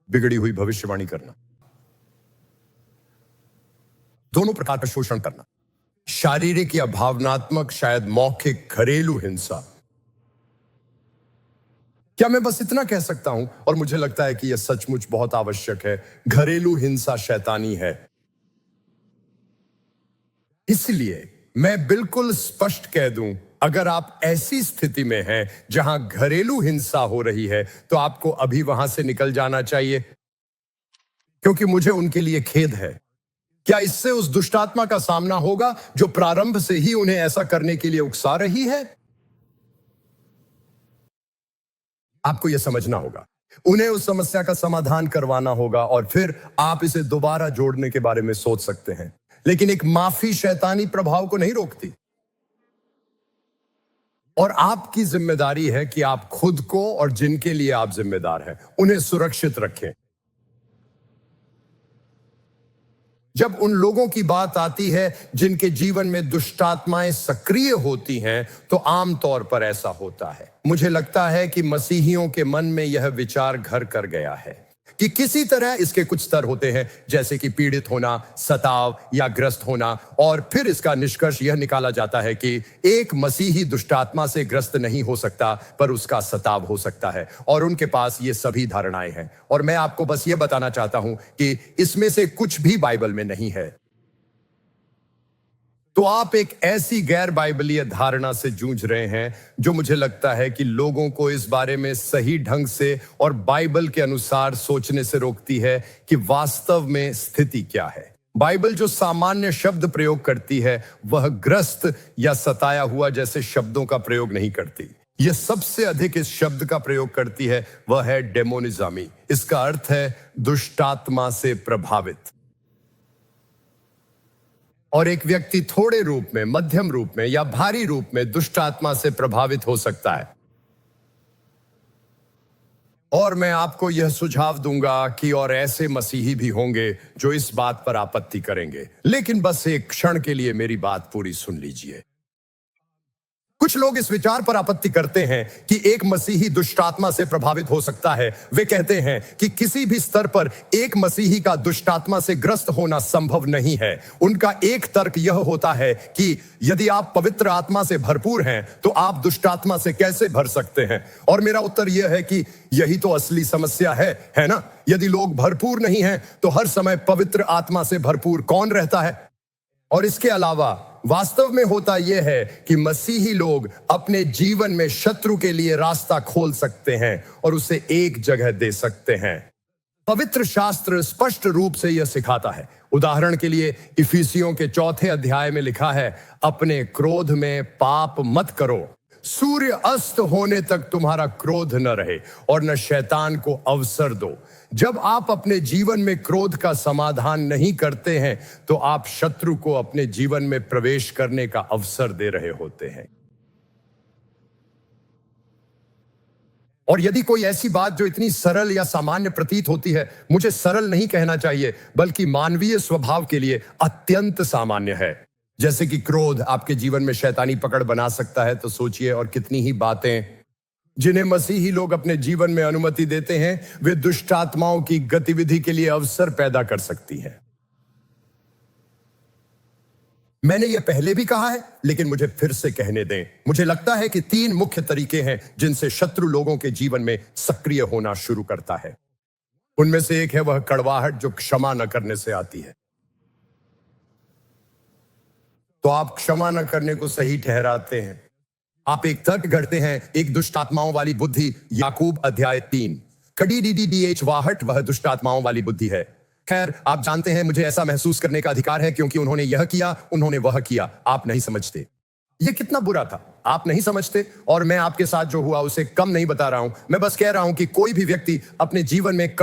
बिगड़ी हुई भविष्यवाणी करना, दोनों प्रकार का शोषण करना, शारीरिक या भावनात्मक, शायद मौखिक घरेलू हिंसा, क्या मैं बस इतना कह सकता हूं, और मुझे लगता है कि यह सचमुच बहुत आवश्यक है, घरेलू हिंसा शैतानी है। इसलिए मैं बिल्कुल स्पष्ट कह दूं, अगर आप ऐसी स्थिति में हैं जहां घरेलू हिंसा हो रही है, तो आपको अभी वहां से निकल जाना चाहिए, क्योंकि मुझे उनके लिए खेद है। क्या इससे उस दुष्टात्मा का सामना होगा जो प्रारंभ से ही उन्हें ऐसा करने के लिए उकसा रही है? आपको यह समझना होगा, उन्हें उस समस्या का समाधान करवाना होगा, और फिर आप इसे दोबारा जोड़ने के बारे में सोच सकते हैं। लेकिन एक माफी शैतानी प्रभाव को नहीं रोकती, और आपकी जिम्मेदारी है कि आप खुद को और जिनके लिए आप जिम्मेदार हैं, उन्हें सुरक्षित रखें। जब उन लोगों की बात आती है जिनके जीवन में दुष्टात्माएं सक्रिय होती हैं, तो आमतौर पर ऐसा होता है। मुझे लगता है कि मसीहियों के मन में यह विचार घर कर गया है कि किसी तरह इसके कुछ स्तर होते हैं, जैसे कि पीड़ित होना, सताव या ग्रस्त होना, और फिर इसका निष्कर्ष यह निकाला जाता है कि एक मसीही दुष्टात्मा से ग्रस्त नहीं हो सकता, पर उसका सताव हो सकता है, और उनके पास ये सभी धारणाएं हैं। और मैं आपको बस ये बताना चाहता हूं कि इसमें से कुछ भी बाइबल में नहीं है। तो आप एक ऐसी गैर बाइबलीय धारणा से जूझ रहे हैं जो मुझे लगता है कि लोगों को इस बारे में सही ढंग से और बाइबल के अनुसार सोचने से रोकती है कि वास्तव में स्थिति क्या है। बाइबल जो सामान्य शब्द प्रयोग करती है, वह ग्रस्त या सताया हुआ जैसे शब्दों का प्रयोग नहीं करती। यह सबसे अधिक इस शब्द का प्रयोग करती है, वह है डेमोनिज्मी। इसका अर्थ है दुष्टात्मा से प्रभावित। और एक व्यक्ति थोड़े रूप में, मध्यम रूप में या भारी रूप में दुष्टात्मा से प्रभावित हो सकता है। और मैं आपको यह सुझाव दूंगा कि और ऐसे मसीही भी होंगे जो इस बात पर आपत्ति करेंगे, लेकिन बस एक क्षण के लिए मेरी बात पूरी सुन लीजिए। कुछ लोग इस विचार पर आपत्ति करते हैं कि एक मसीही दुष्टात्मा से प्रभावित हो सकता है। वे कहते हैं कि किसी भी स्तर पर एक मसीही का दुष्टात्मा से ग्रस्त होना संभव नहीं है। उनका एक तर्क यह होता है कि यदि आप पवित्र आत्मा से भरपूर हैं, तो आप दुष्टात्मा से कैसे भर सकते हैं? और मेरा उत्तर यह है कि यही तो असली समस्या है ना? यदि लोग भरपूर नहीं हैं, तो हर समय पवित्र आत्मा से भरपूर कौन रहता है? और इसके अलावा वास्तव में होता यह है कि मसीही लोग अपने जीवन में शत्रु के लिए रास्ता खोल सकते हैं और उसे एक जगह दे सकते हैं। पवित्र शास्त्र स्पष्ट रूप से यह सिखाता है। उदाहरण के लिए इफिसियों के 4 अध्याय में लिखा है, अपने क्रोध में पाप मत करो, सूर्य अस्त होने तक तुम्हारा क्रोध न रहे और न शैतान को अवसर दो। जब आप अपने जीवन में क्रोध का समाधान नहीं करते हैं, तो आप शत्रु को अपने जीवन में प्रवेश करने का अवसर दे रहे होते हैं। और यदि कोई ऐसी बात जो इतनी सरल या सामान्य प्रतीत होती है, मुझे सरल नहीं कहना चाहिए, बल्कि मानवीय स्वभाव के लिए अत्यंत सामान्य है, जैसे कि क्रोध आपके जीवन में शैतानी पकड़ बना सकता है, तो सोचिए और कितनी ही बातें जिन्हें मसीही लोग अपने जीवन में अनुमति देते हैं, वे दुष्ट आत्माओं की गतिविधि के लिए अवसर पैदा कर सकती हैं। मैंने यह पहले भी कहा है, लेकिन मुझे फिर से कहने दें। मुझे लगता है कि 3 मुख्य तरीके हैं जिनसे शत्रु लोगों के जीवन में सक्रिय होना शुरू करता है। उनमें से एक है वह कड़वाहट जो क्षमा न करने से आती है। तो आप क्षमा न करने को सही ठहराते हैं। आप एक तर्क गढ़ते हैं, एक दुष्ट आत्माओं वाली बुद्धि। याकूब अध्याय 3। कड़ी वाहट वह दुष्ट आत्माओं वाली बुद्धि है। खैर, आप जानते हैं, मुझे ऐसा महसूस करने का अधिकार है क्योंकि उन्होंने यह किया, उन्होंने वह किया। आप नहीं समझते यह कितना बुरा था, आप नहीं समझते। और मैं आपके साथ जो हुआ उसे कम नहीं बता रहा हूं। मैं बस कह रहा हूं कि कोई भी व्यक्ति अपने जीवन में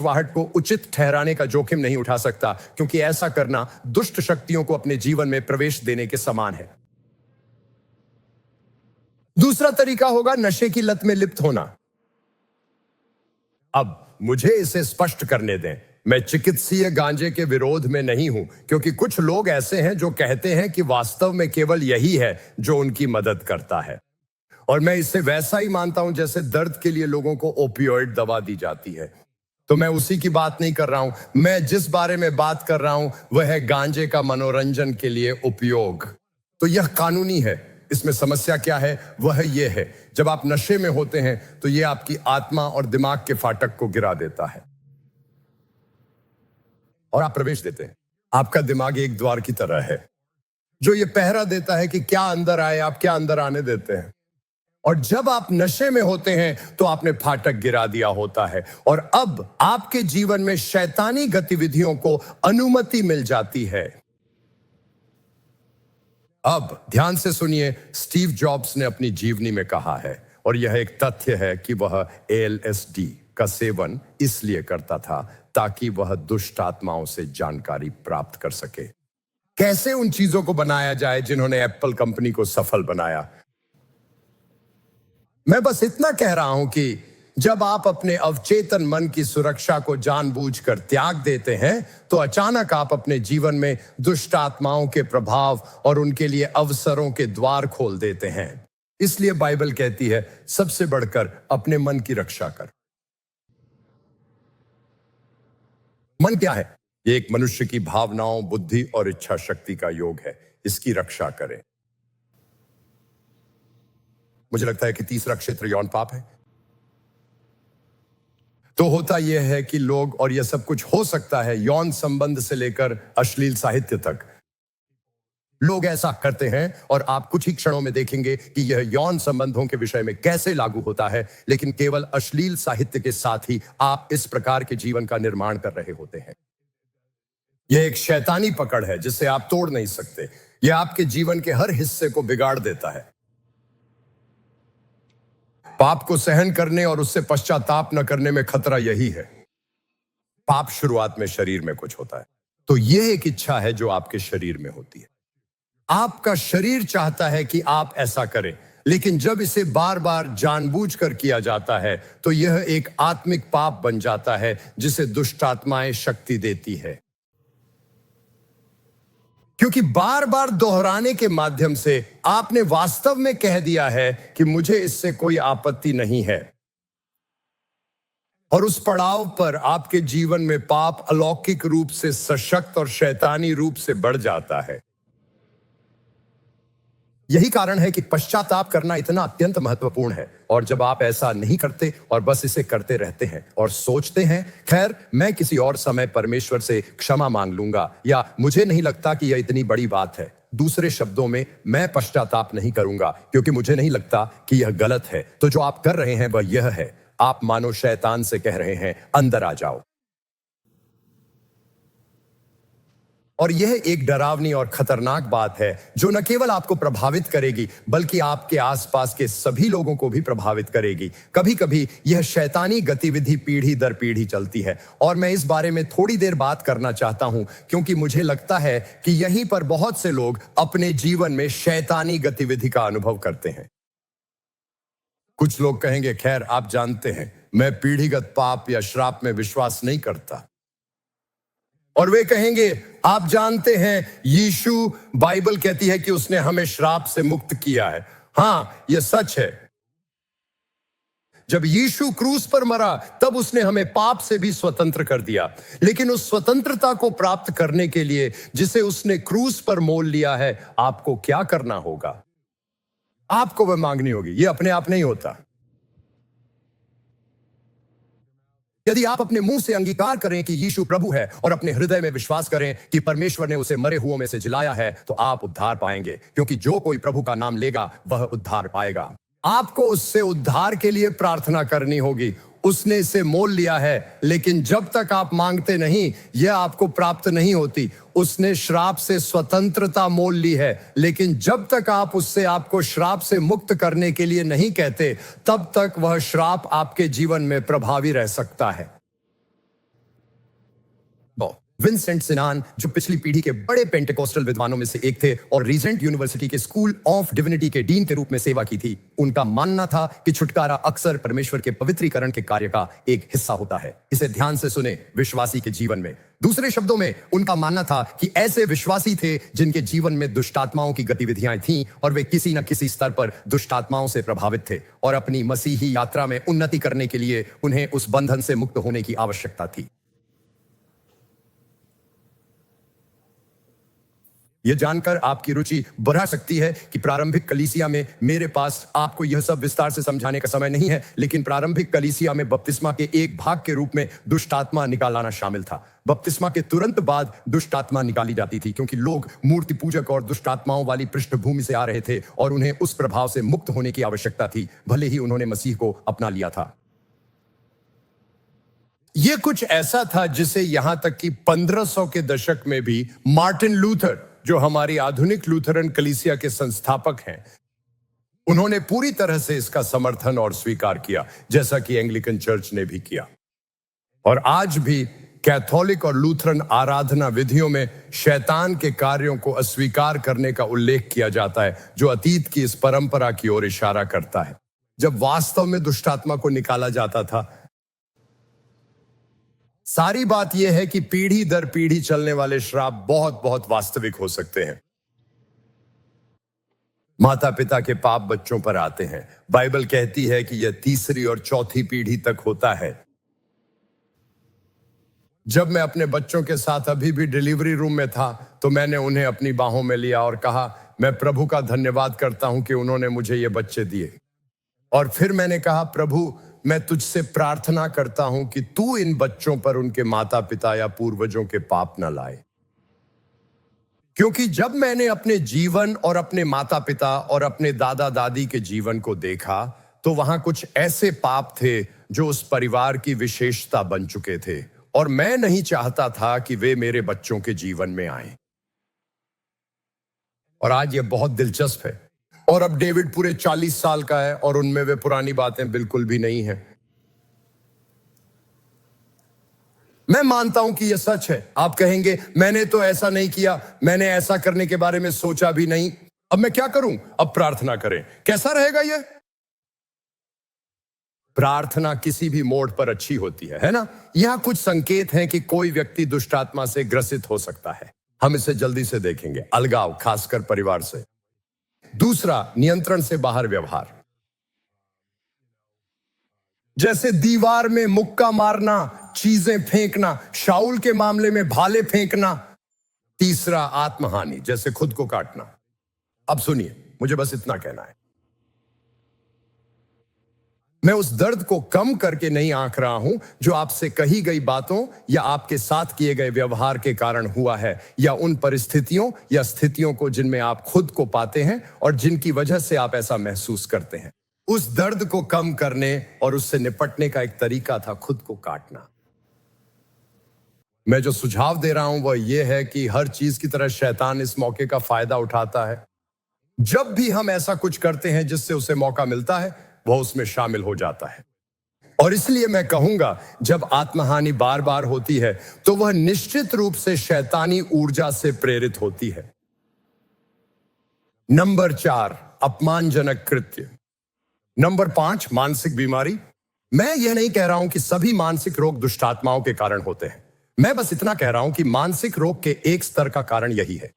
वाहट को उचित ठहराने का जोखिम नहीं उठा सकता, क्योंकि ऐसा करना दुष्ट शक्तियों को अपने जीवन में प्रवेश देने के समान है। दूसरा तरीका होगा नशे की लत में लिप्त होना। अब मुझे इसे स्पष्ट करने दें, मैं चिकित्सीय गांजे के विरोध में नहीं हूं, क्योंकि कुछ लोग ऐसे हैं जो कहते हैं कि वास्तव में केवल यही है जो उनकी मदद करता है। और मैं इसे वैसा ही मानता हूं जैसे दर्द के लिए लोगों को ओपियोइड दवा दी जाती है। तो मैं उसी की बात नहीं कर रहा हूं। मैं जिस बारे में बात कर रहा हूं वह है गांजे का मनोरंजन के लिए उपयोग। तो यह कानूनी है, इसमें समस्या क्या है? वह ये है, जब आप नशे में होते हैं तो यह आपकी आत्मा और दिमाग के फाटक को गिरा देता है और आप प्रवेश देते हैं। आपका दिमाग एक द्वार की तरह है जो ये पहरा देता है कि क्या अंदर आए, आप क्या अंदर आने देते हैं। और जब आप नशे में होते हैं तो आपने फाटक गिरा दिया होता है और अब आपके जीवन में शैतानी गतिविधियों को अनुमति मिल जाती है। अब ध्यान से सुनिए, स्टीव जॉब्स ने अपनी जीवनी में कहा है, और यह एक तथ्य है कि वह LSD का सेवन इसलिए करता था ताकि वह दुष्ट आत्माओं से जानकारी प्राप्त कर सके, कैसे उन चीजों को बनाया जाए जिन्होंने एप्पल कंपनी को सफल बनाया। मैं बस इतना कह रहा हूं कि जब आप अपने अवचेतन मन की सुरक्षा को जानबूझकर त्याग देते हैं तो अचानक आप अपने जीवन में दुष्ट आत्माओं के प्रभाव और उनके लिए अवसरों के द्वार खोल देते हैं। इसलिए बाइबल कहती है, सबसे बढ़कर अपने मन की रक्षा कर। मन क्या है? ये एक मनुष्य की भावनाओं, बुद्धि और इच्छा शक्ति का योग है। इसकी रक्षा करें। मुझे लगता है कि तीसरा क्षेत्र यौन पाप है। तो होता यह है कि लोग, और यह सब कुछ हो सकता है यौन संबंध से लेकर अश्लील साहित्य तक, लोग ऐसा करते हैं और आप कुछ ही क्षणों में देखेंगे कि यह यौन संबंधों के विषय में कैसे लागू होता है। लेकिन केवल अश्लील साहित्य के साथ ही आप इस प्रकार के जीवन का निर्माण कर रहे होते हैं। यह एक शैतानी पकड़ है जिसे आप तोड़ नहीं सकते। यह आपके जीवन के हर हिस्से को बिगाड़ देता है। पाप को सहन करने और उससे पश्चाताप न करने में खतरा यही है। पाप शुरुआत में शरीर में कुछ होता है, तो यह एक इच्छा है जो आपके शरीर में होती है। आपका शरीर चाहता है कि आप ऐसा करें, लेकिन जब इसे बार बार जानबूझकर किया जाता है तो यह एक आत्मिक पाप बन जाता है जिसे दुष्ट आत्माएं शक्ति देती है। क्योंकि बार बार दोहराने के माध्यम से आपने वास्तव में कह दिया है कि मुझे इससे कोई आपत्ति नहीं है, और उस पड़ाव पर आपके जीवन में पाप अलौकिक रूप से सशक्त और शैतानी रूप से बढ़ जाता है। यही कारण है कि पश्चाताप करना इतना अत्यंत महत्वपूर्ण है। और जब आप ऐसा नहीं करते और बस इसे करते रहते हैं और सोचते हैं, खैर मैं किसी और समय परमेश्वर से क्षमा मांग लूंगा, या मुझे नहीं लगता कि यह इतनी बड़ी बात है, दूसरे शब्दों में मैं पश्चाताप नहीं करूंगा क्योंकि मुझे नहीं लगता कि यह गलत है, तो जो आप कर रहे हैं वह यह है, आप मानो शैतान से कह रहे हैं अंदर आ जाओ। और यह एक डरावनी और खतरनाक बात है जो न केवल आपको प्रभावित करेगी बल्कि आपके आसपास के सभी लोगों को भी प्रभावित करेगी। कभी कभी यह शैतानी गतिविधि पीढ़ी दर पीढ़ी चलती है, और मैं इस बारे में थोड़ी देर बात करना चाहता हूं क्योंकि मुझे लगता है कि यहीं पर बहुत से लोग अपने जीवन में शैतानी गतिविधि का अनुभव करते हैं। कुछ लोग कहेंगे, खैर आप जानते हैं मैं पीढ़ीगत पाप या श्राप में विश्वास नहीं करता। और वे कहेंगे, आप जानते हैं यीशु, बाइबल कहती है कि उसने हमें श्राप से मुक्त किया है। हां, यह सच है। जब यीशु क्रूस पर मरा तब उसने हमें पाप से भी स्वतंत्र कर दिया, लेकिन उस स्वतंत्रता को प्राप्त करने के लिए जिसे उसने क्रूस पर मोल लिया है, आपको क्या करना होगा? आपको वह मांगनी होगी। यह अपने आप नहीं होता। यदि आप अपने मुंह से अंगीकार करें कि यीशु प्रभु है और अपने हृदय में विश्वास करें कि परमेश्वर ने उसे मरे हुओं में से जिलाया है, तो आप उद्धार पाएंगे, क्योंकि जो कोई प्रभु का नाम लेगा वह उद्धार पाएगा। आपको उससे उद्धार के लिए प्रार्थना करनी होगी। उसने इसे मोल लिया है, लेकिन जब तक आप मांगते नहीं, यह आपको प्राप्त नहीं होती। उसने श्राप से स्वतंत्रता मोल ली है, लेकिन जब तक आप उससे आपको श्राप से मुक्त करने के लिए नहीं कहते, तब तक वह श्राप आपके जीवन में प्रभावी रह सकता है। विंसेंट सिनान, जो पिछली पीढ़ी के बड़े पेंटेकोस्टल विद्वानों में से एक थे और रीजेंट यूनिवर्सिटी के स्कूल ऑफ डिविनिटी के डीन के रूप में सेवा की थी, उनका मानना था कि छुटकारा अक्सर परमेश्वर के पवित्रीकरण के कार्य का एक हिस्सा होता है। इसे ध्यान से सुने विश्वासी के जीवन में। दूसरे शब्दों में उनका मानना था कि ऐसे विश्वासी थे जिनके जीवन में दुष्टात्माओं की गतिविधियां थीं और वे किसी न किसी स्तर पर दुष्टात्माओं से प्रभावित थे, और अपनी मसीही यात्रा में उन्नति करने के लिए उन्हें उस बंधन से मुक्त होने की आवश्यकता थी। यह जानकर आपकी रुचि बढ़ा सकती है कि प्रारंभिक कलीसिया में मेरे पास आपको यह सब विस्तार से समझाने का समय नहीं है, लेकिन प्रारंभिक कलीसिया में बपतिस्मा के एक भाग के रूप में दुष्ट आत्मा निकालना शामिल था। बपतिस्मा के तुरंत बाद दुष्ट आत्मा निकाली जाती थी, क्योंकि लोग मूर्ति पूजक और दुष्ट आत्माओं वाली पृष्ठभूमि से आ रहे थे और उन्हें उस प्रभाव से मुक्त होने की आवश्यकता थी, भले ही उन्होंने मसीह को अपना लिया था। यह कुछ ऐसा था जिसे यहां तक कि 1500 के दशक में भी मार्टिन लूथर, जो हमारी आधुनिक लूथरन कलीसिया के संस्थापक हैं, उन्होंने पूरी तरह से इसका समर्थन और स्वीकार किया, जैसा कि एंग्लिकन चर्च ने भी किया। और आज भी कैथोलिक और लूथरन आराधना विधियों में शैतान के कार्यों को अस्वीकार करने का उल्लेख किया जाता है, जो अतीत की इस परंपरा की ओर इशारा करता है, जब वास्तव में दुष्टात्मा को निकाला जाता था। सारी बात यह है कि पीढ़ी दर पीढ़ी चलने वाले श्राप बहुत बहुत वास्तविक हो सकते हैं। माता पिता के पाप बच्चों पर आते हैं। बाइबल कहती है कि यह तीसरी और चौथी पीढ़ी तक होता है। जब मैं अपने बच्चों के साथ अभी भी डिलीवरी रूम में था, तो मैंने उन्हें अपनी बाहों में लिया और कहा, मैं प्रभु का धन्यवाद करता हूं कि उन्होंने मुझे ये बच्चे दिए। और फिर मैंने कहा, प्रभु, मैं तुझसे प्रार्थना करता हूं कि तू इन बच्चों पर उनके माता पिता या पूर्वजों के पाप न लाए। क्योंकि जब मैंने अपने जीवन और अपने माता पिता और अपने दादा दादी के जीवन को देखा, तो वहां कुछ ऐसे पाप थे जो उस परिवार की विशेषता बन चुके थे, और मैं नहीं चाहता था कि वे मेरे बच्चों के जीवन में आए। और आज यह बहुत दिलचस्प है। और अब डेविड पूरे 40 साल का है और उनमें वे पुरानी बातें बिल्कुल भी नहीं हैं। मैं मानता हूं कि यह सच है। आप कहेंगे, मैंने तो ऐसा नहीं किया, मैंने ऐसा करने के बारे में सोचा भी नहीं, अब मैं क्या करूं? अब प्रार्थना करें। कैसा रहेगा यह? प्रार्थना किसी भी मोड़ पर अच्छी होती है ना? यहां कुछ संकेत हैं कि कोई व्यक्ति दुष्ट आत्मा से ग्रसित हो सकता है। हम इसे जल्दी से देखेंगे। अलगाव, खासकर परिवार से। दूसरा, नियंत्रण से बाहर व्यवहार, जैसे दीवार में मुक्का मारना, चीजें फेंकना, शाऊल के मामले में भाले फेंकना। तीसरा, आत्महानि, जैसे खुद को काटना। अब सुनिए, मुझे बस इतना कहना है। मैं उस दर्द को कम करके नहीं आंक रहा हूं जो आपसे कही गई बातों या आपके साथ किए गए व्यवहार के कारण हुआ है, या उन परिस्थितियों या स्थितियों को जिनमें आप खुद को पाते हैं और जिनकी वजह से आप ऐसा महसूस करते हैं। उस दर्द को कम करने और उससे निपटने का एक तरीका था खुद को काटना। मैं जो सुझाव दे रहा हूं वह यह है कि हर चीज की तरह शैतान इस मौके का फायदा उठाता है। जब भी हम ऐसा कुछ करते हैं जिससे उसे मौका मिलता है, वह उसमें शामिल हो जाता है। और इसलिए मैं कहूंगा, जब आत्महानि बार बार होती है तो वह निश्चित रूप से शैतानी ऊर्जा से प्रेरित होती है। नंबर 4, अपमानजनक कृत्य। नंबर 5, मानसिक बीमारी। मैं यह नहीं कह रहा हूं कि सभी मानसिक रोग दुष्ट आत्माओं के कारण होते हैं। मैं बस इतना कह रहा हूं कि मानसिक रोग के एक स्तर का कारण यही है।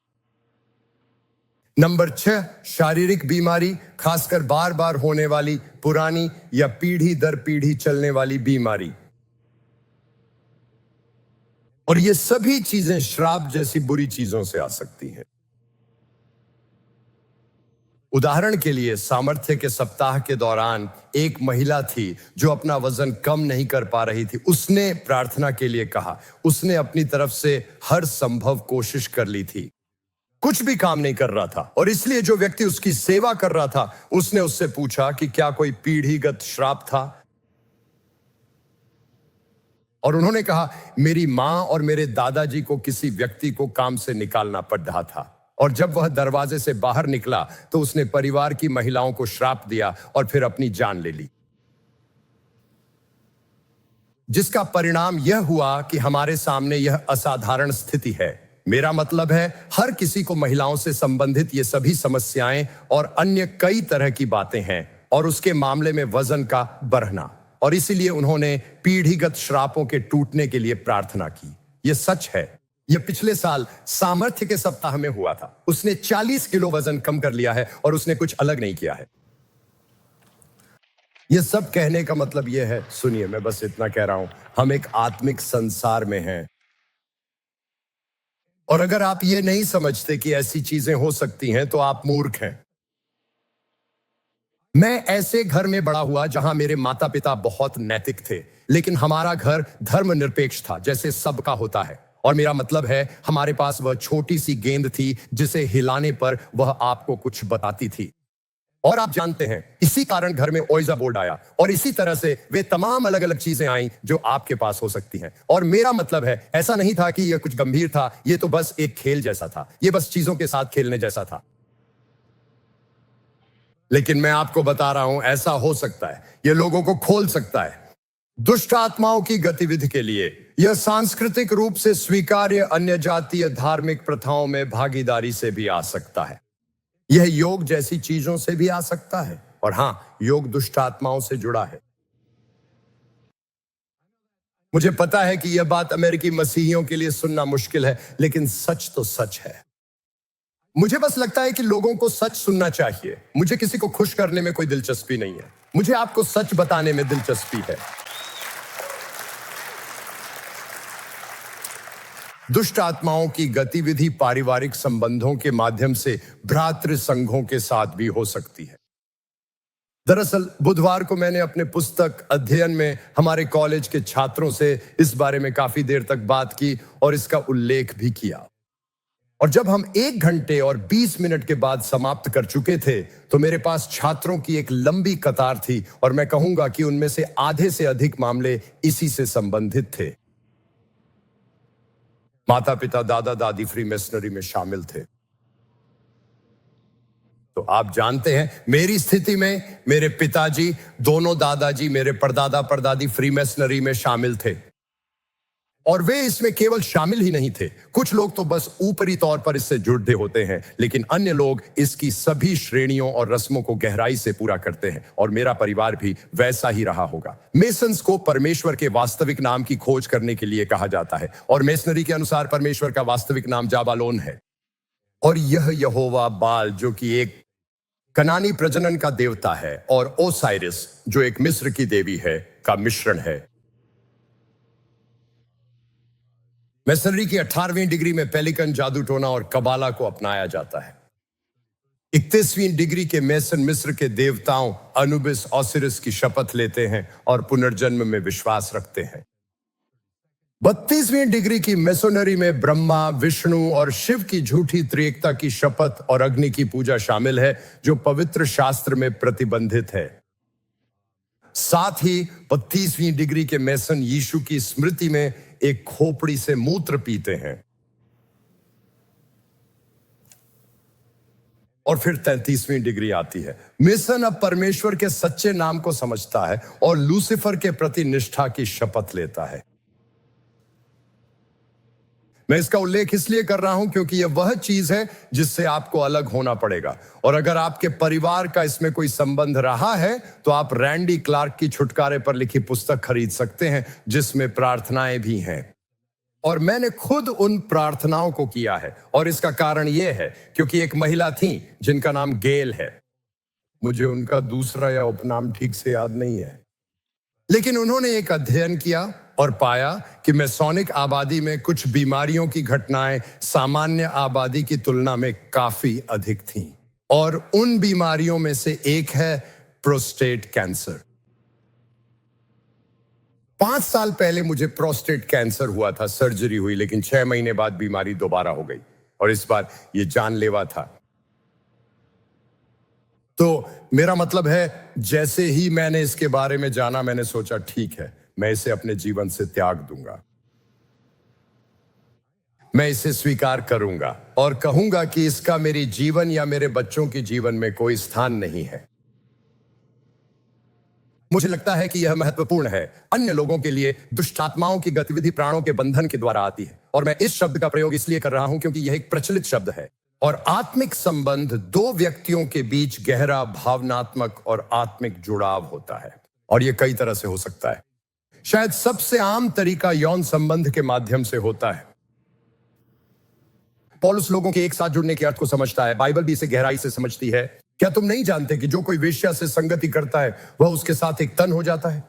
नंबर 6, शारीरिक बीमारी, खासकर बार बार होने वाली पुरानी या पीढ़ी दर पीढ़ी चलने वाली बीमारी। और ये सभी चीजें श्राप जैसी बुरी चीजों से आ सकती हैं। उदाहरण के लिए, सामर्थ्य के सप्ताह के दौरान एक महिला थी जो अपना वजन कम नहीं कर पा रही थी। उसने प्रार्थना के लिए कहा। उसने अपनी तरफ से हर संभव कोशिश कर ली थी, कुछ भी काम नहीं कर रहा था। और इसलिए जो व्यक्ति उसकी सेवा कर रहा था, उसने उससे पूछा कि क्या कोई पीढ़ीगत श्राप था। और उन्होंने कहा, मेरी मां और मेरे दादाजी को किसी व्यक्ति को काम से निकालना पड़ रहा था, और जब वह दरवाजे से बाहर निकला तो उसने परिवार की महिलाओं को श्राप दिया और फिर अपनी जान ले ली। जिसका परिणाम यह हुआ कि हमारे सामने यह असाधारण स्थिति है। मेरा मतलब है, हर किसी को महिलाओं से संबंधित ये सभी समस्याएं और अन्य कई तरह की बातें हैं, और उसके मामले में वजन का बढ़ना। और इसीलिए उन्होंने पीढ़ीगत श्रापों के टूटने के लिए प्रार्थना की। यह सच है। यह पिछले साल सामर्थ्य के सप्ताह में हुआ था। उसने 40 किलो वजन कम कर लिया है और उसने कुछ अलग नहीं किया है। यह सब कहने का मतलब यह है, सुनिए, मैं बस इतना कह रहा हूं, हम एक आत्मिक संसार में हैं। और अगर आप ये नहीं समझते कि ऐसी चीजें हो सकती हैं तो आप मूर्ख हैं। मैं ऐसे घर में बड़ा हुआ जहां मेरे माता पिता बहुत नैतिक थे, लेकिन हमारा घर धर्मनिरपेक्ष था, जैसे सबका होता है। और मेरा मतलब है, हमारे पास वह छोटी सी गेंद थी जिसे हिलाने पर वह आपको कुछ बताती थी। और आप जानते हैं, इसी कारण घर में ओइजा बोर्ड आया, और इसी तरह से वे तमाम अलग अलग चीजें आई जो आपके पास हो सकती हैं। और मेरा मतलब है, ऐसा नहीं था कि यह कुछ गंभीर था, यह तो बस एक खेल जैसा था, यह बस चीजों के साथ खेलने जैसा था। लेकिन मैं आपको बता रहा हूं, ऐसा हो सकता है, यह लोगों को खोल सकता है दुष्ट आत्माओं की गतिविधि के लिए। यह सांस्कृतिक रूप से स्वीकार्य अन्य जातीय धार्मिक प्रथाओं में भागीदारी से भी आ सकता है। यह योग जैसी चीजों से भी आ सकता है, और हां, योग दुष्ट आत्माओं से जुड़ा है। मुझे पता है कि यह बात अमेरिकी मसीहियों के लिए सुनना मुश्किल है, लेकिन सच तो सच है। मुझे बस लगता है कि लोगों को सच सुनना चाहिए। मुझे किसी को खुश करने में कोई दिलचस्पी नहीं है, मुझे आपको सच बताने में दिलचस्पी है। दुष्ट आत्माओं की गतिविधि पारिवारिक संबंधों के माध्यम से भ्रातृ संघों के साथ भी हो सकती है। दरअसल बुधवार को मैंने अपने पुस्तक अध्ययन में हमारे कॉलेज के छात्रों से इस बारे में काफी देर तक बात की और इसका उल्लेख भी किया। और जब हम 1 घंटे और 20 मिनट के बाद समाप्त कर चुके थे, तो मेरे पास छात्रों की एक लंबी कतार थी, और मैं कहूंगा कि उनमें से आधे से अधिक मामले इसी से संबंधित थे। माता पिता दादा दादी फ्री मिशनरी में शामिल थे। तो आप जानते हैं, मेरी स्थिति में मेरे पिताजी, दोनों दादाजी, मेरे परदादा परदादी फ्री मिशनरी में शामिल थे। और वे इसमें केवल शामिल ही नहीं थे, कुछ लोग तो बस ऊपरी तौर पर इससे जुड़े होते हैं, लेकिन अन्य लोग इसकी सभी श्रेणियों और रस्मों को गहराई से पूरा करते हैं। और मेरा परिवार भी वैसा ही रहा होगा। मेसन्स को परमेश्वर के वास्तविक नाम की खोज करने के लिए कहा जाता है, और मेसनरी के अनुसार परमेश्वर का वास्तविक नाम जाबालोन है। और यह यहोवा बाल, जो कि एक कनानी प्रजनन का देवता है, और ओसाइरिस, जो एक मिस्र की देवी है, का मिश्रण है। मेसनरी की 18वीं डिग्री में पेलिकन, जादू टोना और कबाला को अपनाया जाता है। 31वीं डिग्री के मेसन मिस्र के देवताओं अनुबिस, ओसिरिस की शपथ लेते हैं और पुनर्जन्म में विश्वास रखते हैं। 32वीं डिग्री की मेसोनरी में ब्रह्मा, विष्णु और शिव की झूठी त्रिएकता की शपथ और अग्नि की पूजा शामिल है, जो पवित्र शास्त्र में प्रतिबंधित है। साथ ही 32वीं डिग्री के मेसन यीशु की स्मृति में एक खोपड़ी से मूत्र पीते हैं। और फिर 33वीं डिग्री आती है। मेसन अब परमेश्वर के सच्चे नाम को समझता है और लूसीफर के प्रति निष्ठा की शपथ लेता है। मैं इसका उल्लेख इसलिए कर रहा हूं क्योंकि यह वह चीज है जिससे आपको अलग होना पड़ेगा। और अगर आपके परिवार का इसमें कोई संबंध रहा है, तो आप रैंडी क्लार्क की छुटकारे पर लिखी पुस्तक खरीद सकते हैं, जिसमें प्रार्थनाएं भी हैं। और मैंने खुद उन प्रार्थनाओं को किया है, और इसका कारण यह है क्योंकि एक महिला थी जिनका नाम गेल है। मुझे उनका दूसरा या उपनाम ठीक से याद नहीं है, लेकिन उन्होंने एक अध्ययन किया और पाया कि मेसोनिक आबादी में कुछ बीमारियों की घटनाएं सामान्य आबादी की तुलना में काफी अधिक थीं। और उन बीमारियों में से एक है प्रोस्टेट कैंसर। 5 साल पहले मुझे प्रोस्टेट कैंसर हुआ था, सर्जरी हुई, लेकिन 6 महीने बाद बीमारी दोबारा हो गई, और इस बार ये जानलेवा था। तो मेरा मतलब है, जैसे ही मैंने इसके बारे में जाना, मैंने सोचा ठीक है, मैं इसे अपने जीवन से त्याग दूंगा। मैं इसे स्वीकार करूंगा और कहूंगा कि इसका मेरी जीवन या मेरे बच्चों के जीवन में कोई स्थान नहीं है। मुझे लगता है कि यह महत्वपूर्ण है। अन्य लोगों के लिए दुष्ट आत्माओं की गतिविधि प्राणों के बंधन के द्वारा आती है, और मैं इस शब्द का प्रयोग इसलिए कर रहा हूं क्योंकि यह एक प्रचलित शब्द है। और आत्मिक संबंध 2 व्यक्तियों के बीच गहरा भावनात्मक और आत्मिक जुड़ाव होता है, और यह कई तरह से हो सकता है। शायद सबसे आम तरीका यौन संबंध के माध्यम से होता है। पौलुस लोगों के एक साथ जुड़ने के अर्थ को समझता है, बाइबल भी इसे गहराई से समझती है। क्या तुम नहीं जानते कि जो कोई वेश्या से संगति करता है वह उसके साथ एक तन हो जाता है?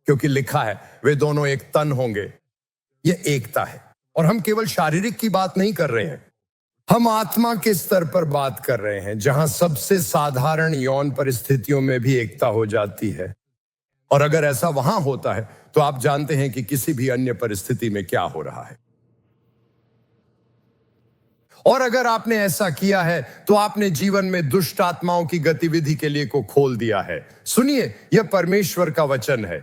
क्योंकि लिखा है, वे दोनों एक तन होंगे। यह एकता है। और हम केवल शारीरिक की बात नहीं कर रहे हैं, हम आत्मा के स्तर पर बात कर रहे हैं, जहां सबसे साधारण यौन परिस्थितियों में भी एकता हो जाती है। और अगर ऐसा वहां होता है तो आप जानते हैं कि किसी भी अन्य परिस्थिति में क्या हो रहा है। और अगर आपने ऐसा किया है तो आपने जीवन में दुष्ट आत्माओं की गतिविधि के लिए को खोल दिया है। सुनिए, यह परमेश्वर का वचन है।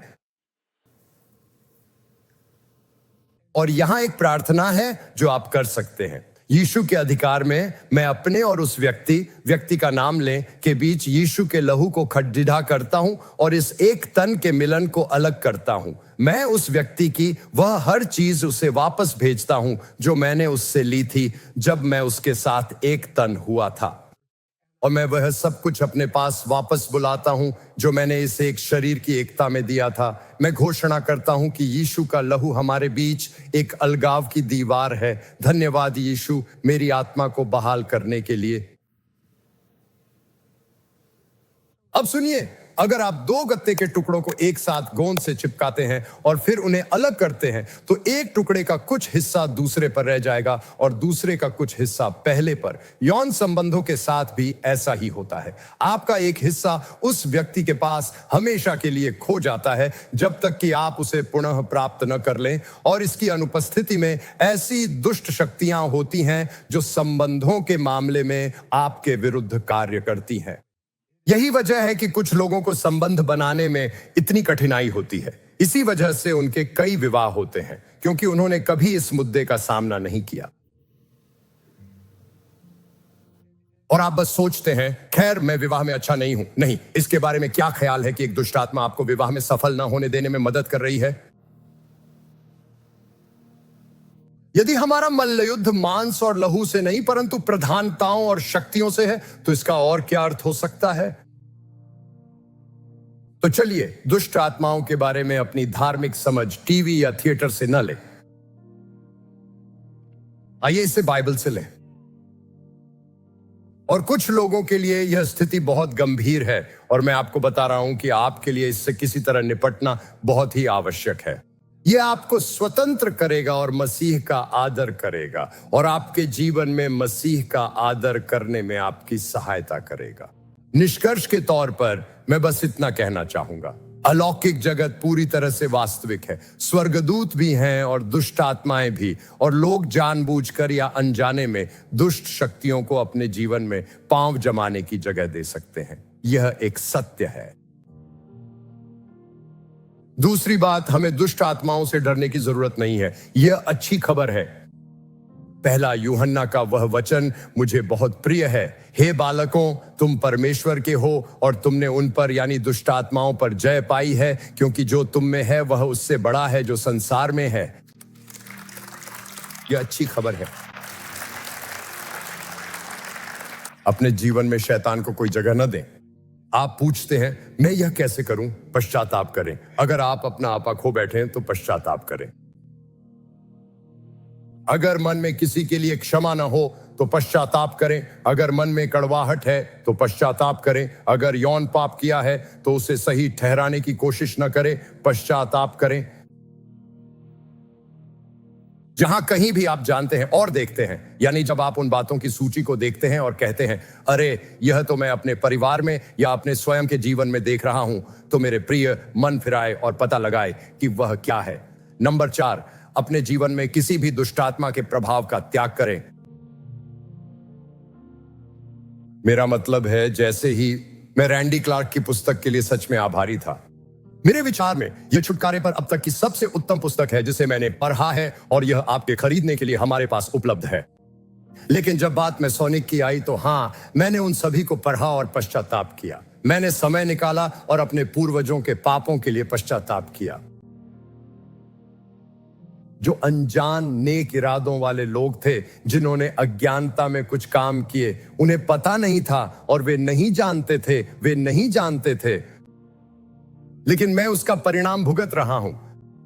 और यहां एक प्रार्थना है जो आप कर सकते हैं। यीशु के अधिकार में मैं अपने और उस व्यक्ति का नाम लें के बीच यीशु के लहू को खटखटा करता हूं और इस एक तन के मिलन को अलग करता हूं। मैं उस व्यक्ति की वह हर चीज उसे वापस भेजता हूं जो मैंने उससे ली थी जब मैं उसके साथ एक तन हुआ था। और मैं वह सब कुछ अपने पास वापस बुलाता हूं जो मैंने इसे एक शरीर की एकता में दिया था। मैं घोषणा करता हूं कि यीशु का लहू हमारे बीच एक अलगाव की दीवार है। धन्यवाद यीशु, मेरी आत्मा को बहाल करने के लिए। अब सुनिए, अगर आप दो गत्ते के टुकड़ों को एक साथ गोंद से चिपकाते हैं और फिर उन्हें अलग करते हैं तो एक टुकड़े का कुछ हिस्सा दूसरे पर रह जाएगा और दूसरे का कुछ हिस्सा पहले पर। यौन संबंधों के साथ भी ऐसा ही होता है। आपका एक हिस्सा उस व्यक्ति के पास हमेशा के लिए खो जाता है जब तक कि आप उसे पुनः प्राप्त न कर लें। और इसकी अनुपस्थिति में ऐसी दुष्ट शक्तियां होती हैं जो संबंधों के मामले में आपके विरुद्ध कार्य करती हैं। यही वजह है कि कुछ लोगों को संबंध बनाने में इतनी कठिनाई होती है। इसी वजह से उनके कई विवाह होते हैं, क्योंकि उन्होंने कभी इस मुद्दे का सामना नहीं किया। और आप बस सोचते हैं, खैर मैं विवाह में अच्छा नहीं हूं। नहीं, इसके बारे में क्या ख्याल है कि एक दुष्ट आत्मा आपको विवाह में सफल ना होने देने में मदद कर रही है? यदि हमारा मल्लयुद्ध मांस और लहू से नहीं परंतु प्रधानताओं और शक्तियों से है तो इसका और क्या अर्थ हो सकता है? तो चलिए दुष्ट आत्माओं के बारे में अपनी धार्मिक समझ टीवी या थिएटर से न लें। आइए इसे बाइबल से लें। और कुछ लोगों के लिए यह स्थिति बहुत गंभीर है और मैं आपको बता रहा हूं कि आपके लिए इससे किसी तरह निपटना बहुत ही आवश्यक है। यह आपको स्वतंत्र करेगा और मसीह का आदर करेगा और आपके जीवन में मसीह का आदर करने में आपकी सहायता करेगा। निष्कर्ष के तौर पर मैं बस इतना कहना चाहूंगा, अलौकिक जगत पूरी तरह से वास्तविक है। स्वर्गदूत भी हैं और दुष्ट आत्माएं भी, और लोग जानबूझकर या अनजाने में दुष्ट शक्तियों को अपने जीवन में पांव जमाने की जगह दे सकते हैं। यह एक सत्य है। दूसरी बात, हमें दुष्ट आत्माओं से डरने की जरूरत नहीं है। यह अच्छी खबर है। पहला यूहन्ना का वह वचन मुझे बहुत प्रिय है। हे बालकों, तुम परमेश्वर के हो और तुमने उन पर यानी दुष्ट आत्माओं पर जय पाई है, क्योंकि जो तुम में है वह उससे बड़ा है जो संसार में है। यह अच्छी खबर है। अपने जीवन में शैतान को कोई जगह न दें। आप पूछते हैं, मैं यह कैसे करूं? पश्चाताप करें। अगर आप अपना आपा खो बैठे हैं तो पश्चाताप करें। अगर मन में किसी के लिए क्षमा ना हो तो पश्चाताप करें। अगर मन में कड़वाहट है तो पश्चाताप करें। अगर यौन पाप किया है तो उसे सही ठहराने की कोशिश न करें, पश्चाताप करें। जहां कहीं भी आप जानते हैं और देखते हैं, यानी जब आप उन बातों की सूची को देखते हैं और कहते हैं, अरे यह तो मैं अपने परिवार में या अपने स्वयं के जीवन में देख रहा हूं, तो मेरे प्रिय, मन फिराए और पता लगाए कि वह क्या है। नंबर 4, अपने जीवन में किसी भी दुष्टात्मा के प्रभाव का त्याग करें। मेरा मतलब है, जैसे ही मैं रैंडी क्लार्क की पुस्तक के लिए सच में आभारी था। मेरे विचार में यह छुटकारे पर अब तक की सबसे उत्तम पुस्तक है जिसे मैंने पढ़ा है और यह आपके खरीदने के लिए हमारे पास उपलब्ध है। लेकिन जब बात मैसोनिक की आई तो हाँ, मैंने उन सभी को पढ़ा और पश्चाताप किया। मैंने समय निकाला और अपने पूर्वजों के पापों के लिए पश्चाताप किया। जो अनजान नेक इरादों वाले लोग थे, जिन्होंने अज्ञानता में कुछ काम किए, उन्हें पता नहीं था और वे नहीं जानते थे, लेकिन मैं उसका परिणाम भुगत रहा हूं।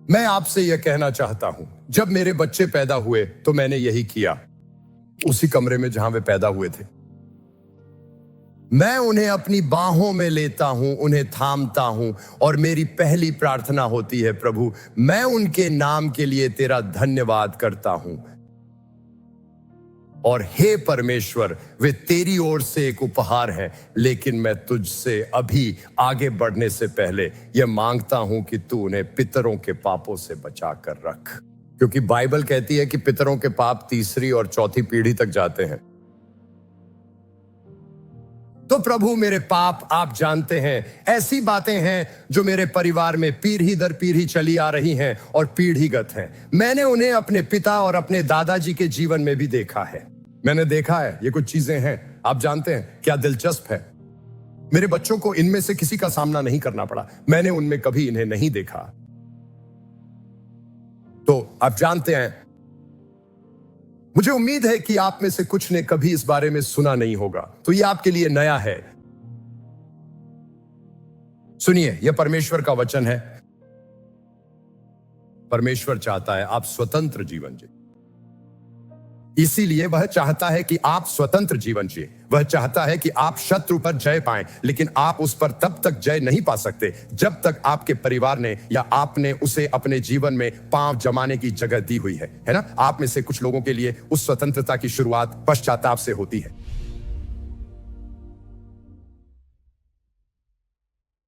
मैं आपसे यह कहना चाहता हूं, जब मेरे बच्चे पैदा हुए तो मैंने यही किया, उसी कमरे में जहां वे पैदा हुए थे। मैं उन्हें अपनी बाहों में लेता हूं, उन्हें थामता हूं और मेरी पहली प्रार्थना होती है, प्रभु मैं उनके नाम के लिए तेरा धन्यवाद करता हूं। और हे परमेश्वर, वे तेरी ओर से एक उपहार है, लेकिन मैं तुझसे अभी आगे बढ़ने से पहले यह मांगता हूं कि तू उन्हें पितरों के पापों से बचा कर रख, क्योंकि बाइबल कहती है कि पितरों के पाप तीसरी और चौथी पीढ़ी तक जाते हैं। तो प्रभु मेरे पाप आप जानते हैं, ऐसी बातें हैं जो मेरे परिवार में पीढ़ी दर पीढ़ी चली आ रही हैं और पीढ़ीगत हैं। मैंने उन्हें अपने पिता और अपने दादाजी के जीवन में भी देखा है। मैंने देखा है ये कुछ चीजें हैं, आप जानते हैं क्या दिलचस्प है, मेरे बच्चों को इनमें से किसी का सामना नहीं करना पड़ा, मैंने उनमें कभी इन्हें नहीं देखा। तो आप जानते हैं, मुझे उम्मीद है कि आप में से कुछ ने कभी इस बारे में सुना नहीं होगा, तो ये आपके लिए नया है। सुनिए, यह परमेश्वर का वचन है। परमेश्वर चाहता है आप स्वतंत्र जीवन जिए, इसीलिए वह चाहता है कि आप स्वतंत्र जीवन जिए। वह चाहता है कि आप शत्रु पर जय पाएं, लेकिन आप उस पर तब तक जय नहीं पा सकते जब तक आपके परिवार ने या आपने उसे अपने जीवन में पांव जमाने की जगह दी हुई है ना। आप में से कुछ लोगों के लिए उस स्वतंत्रता की शुरुआत पश्चाताप से होती है।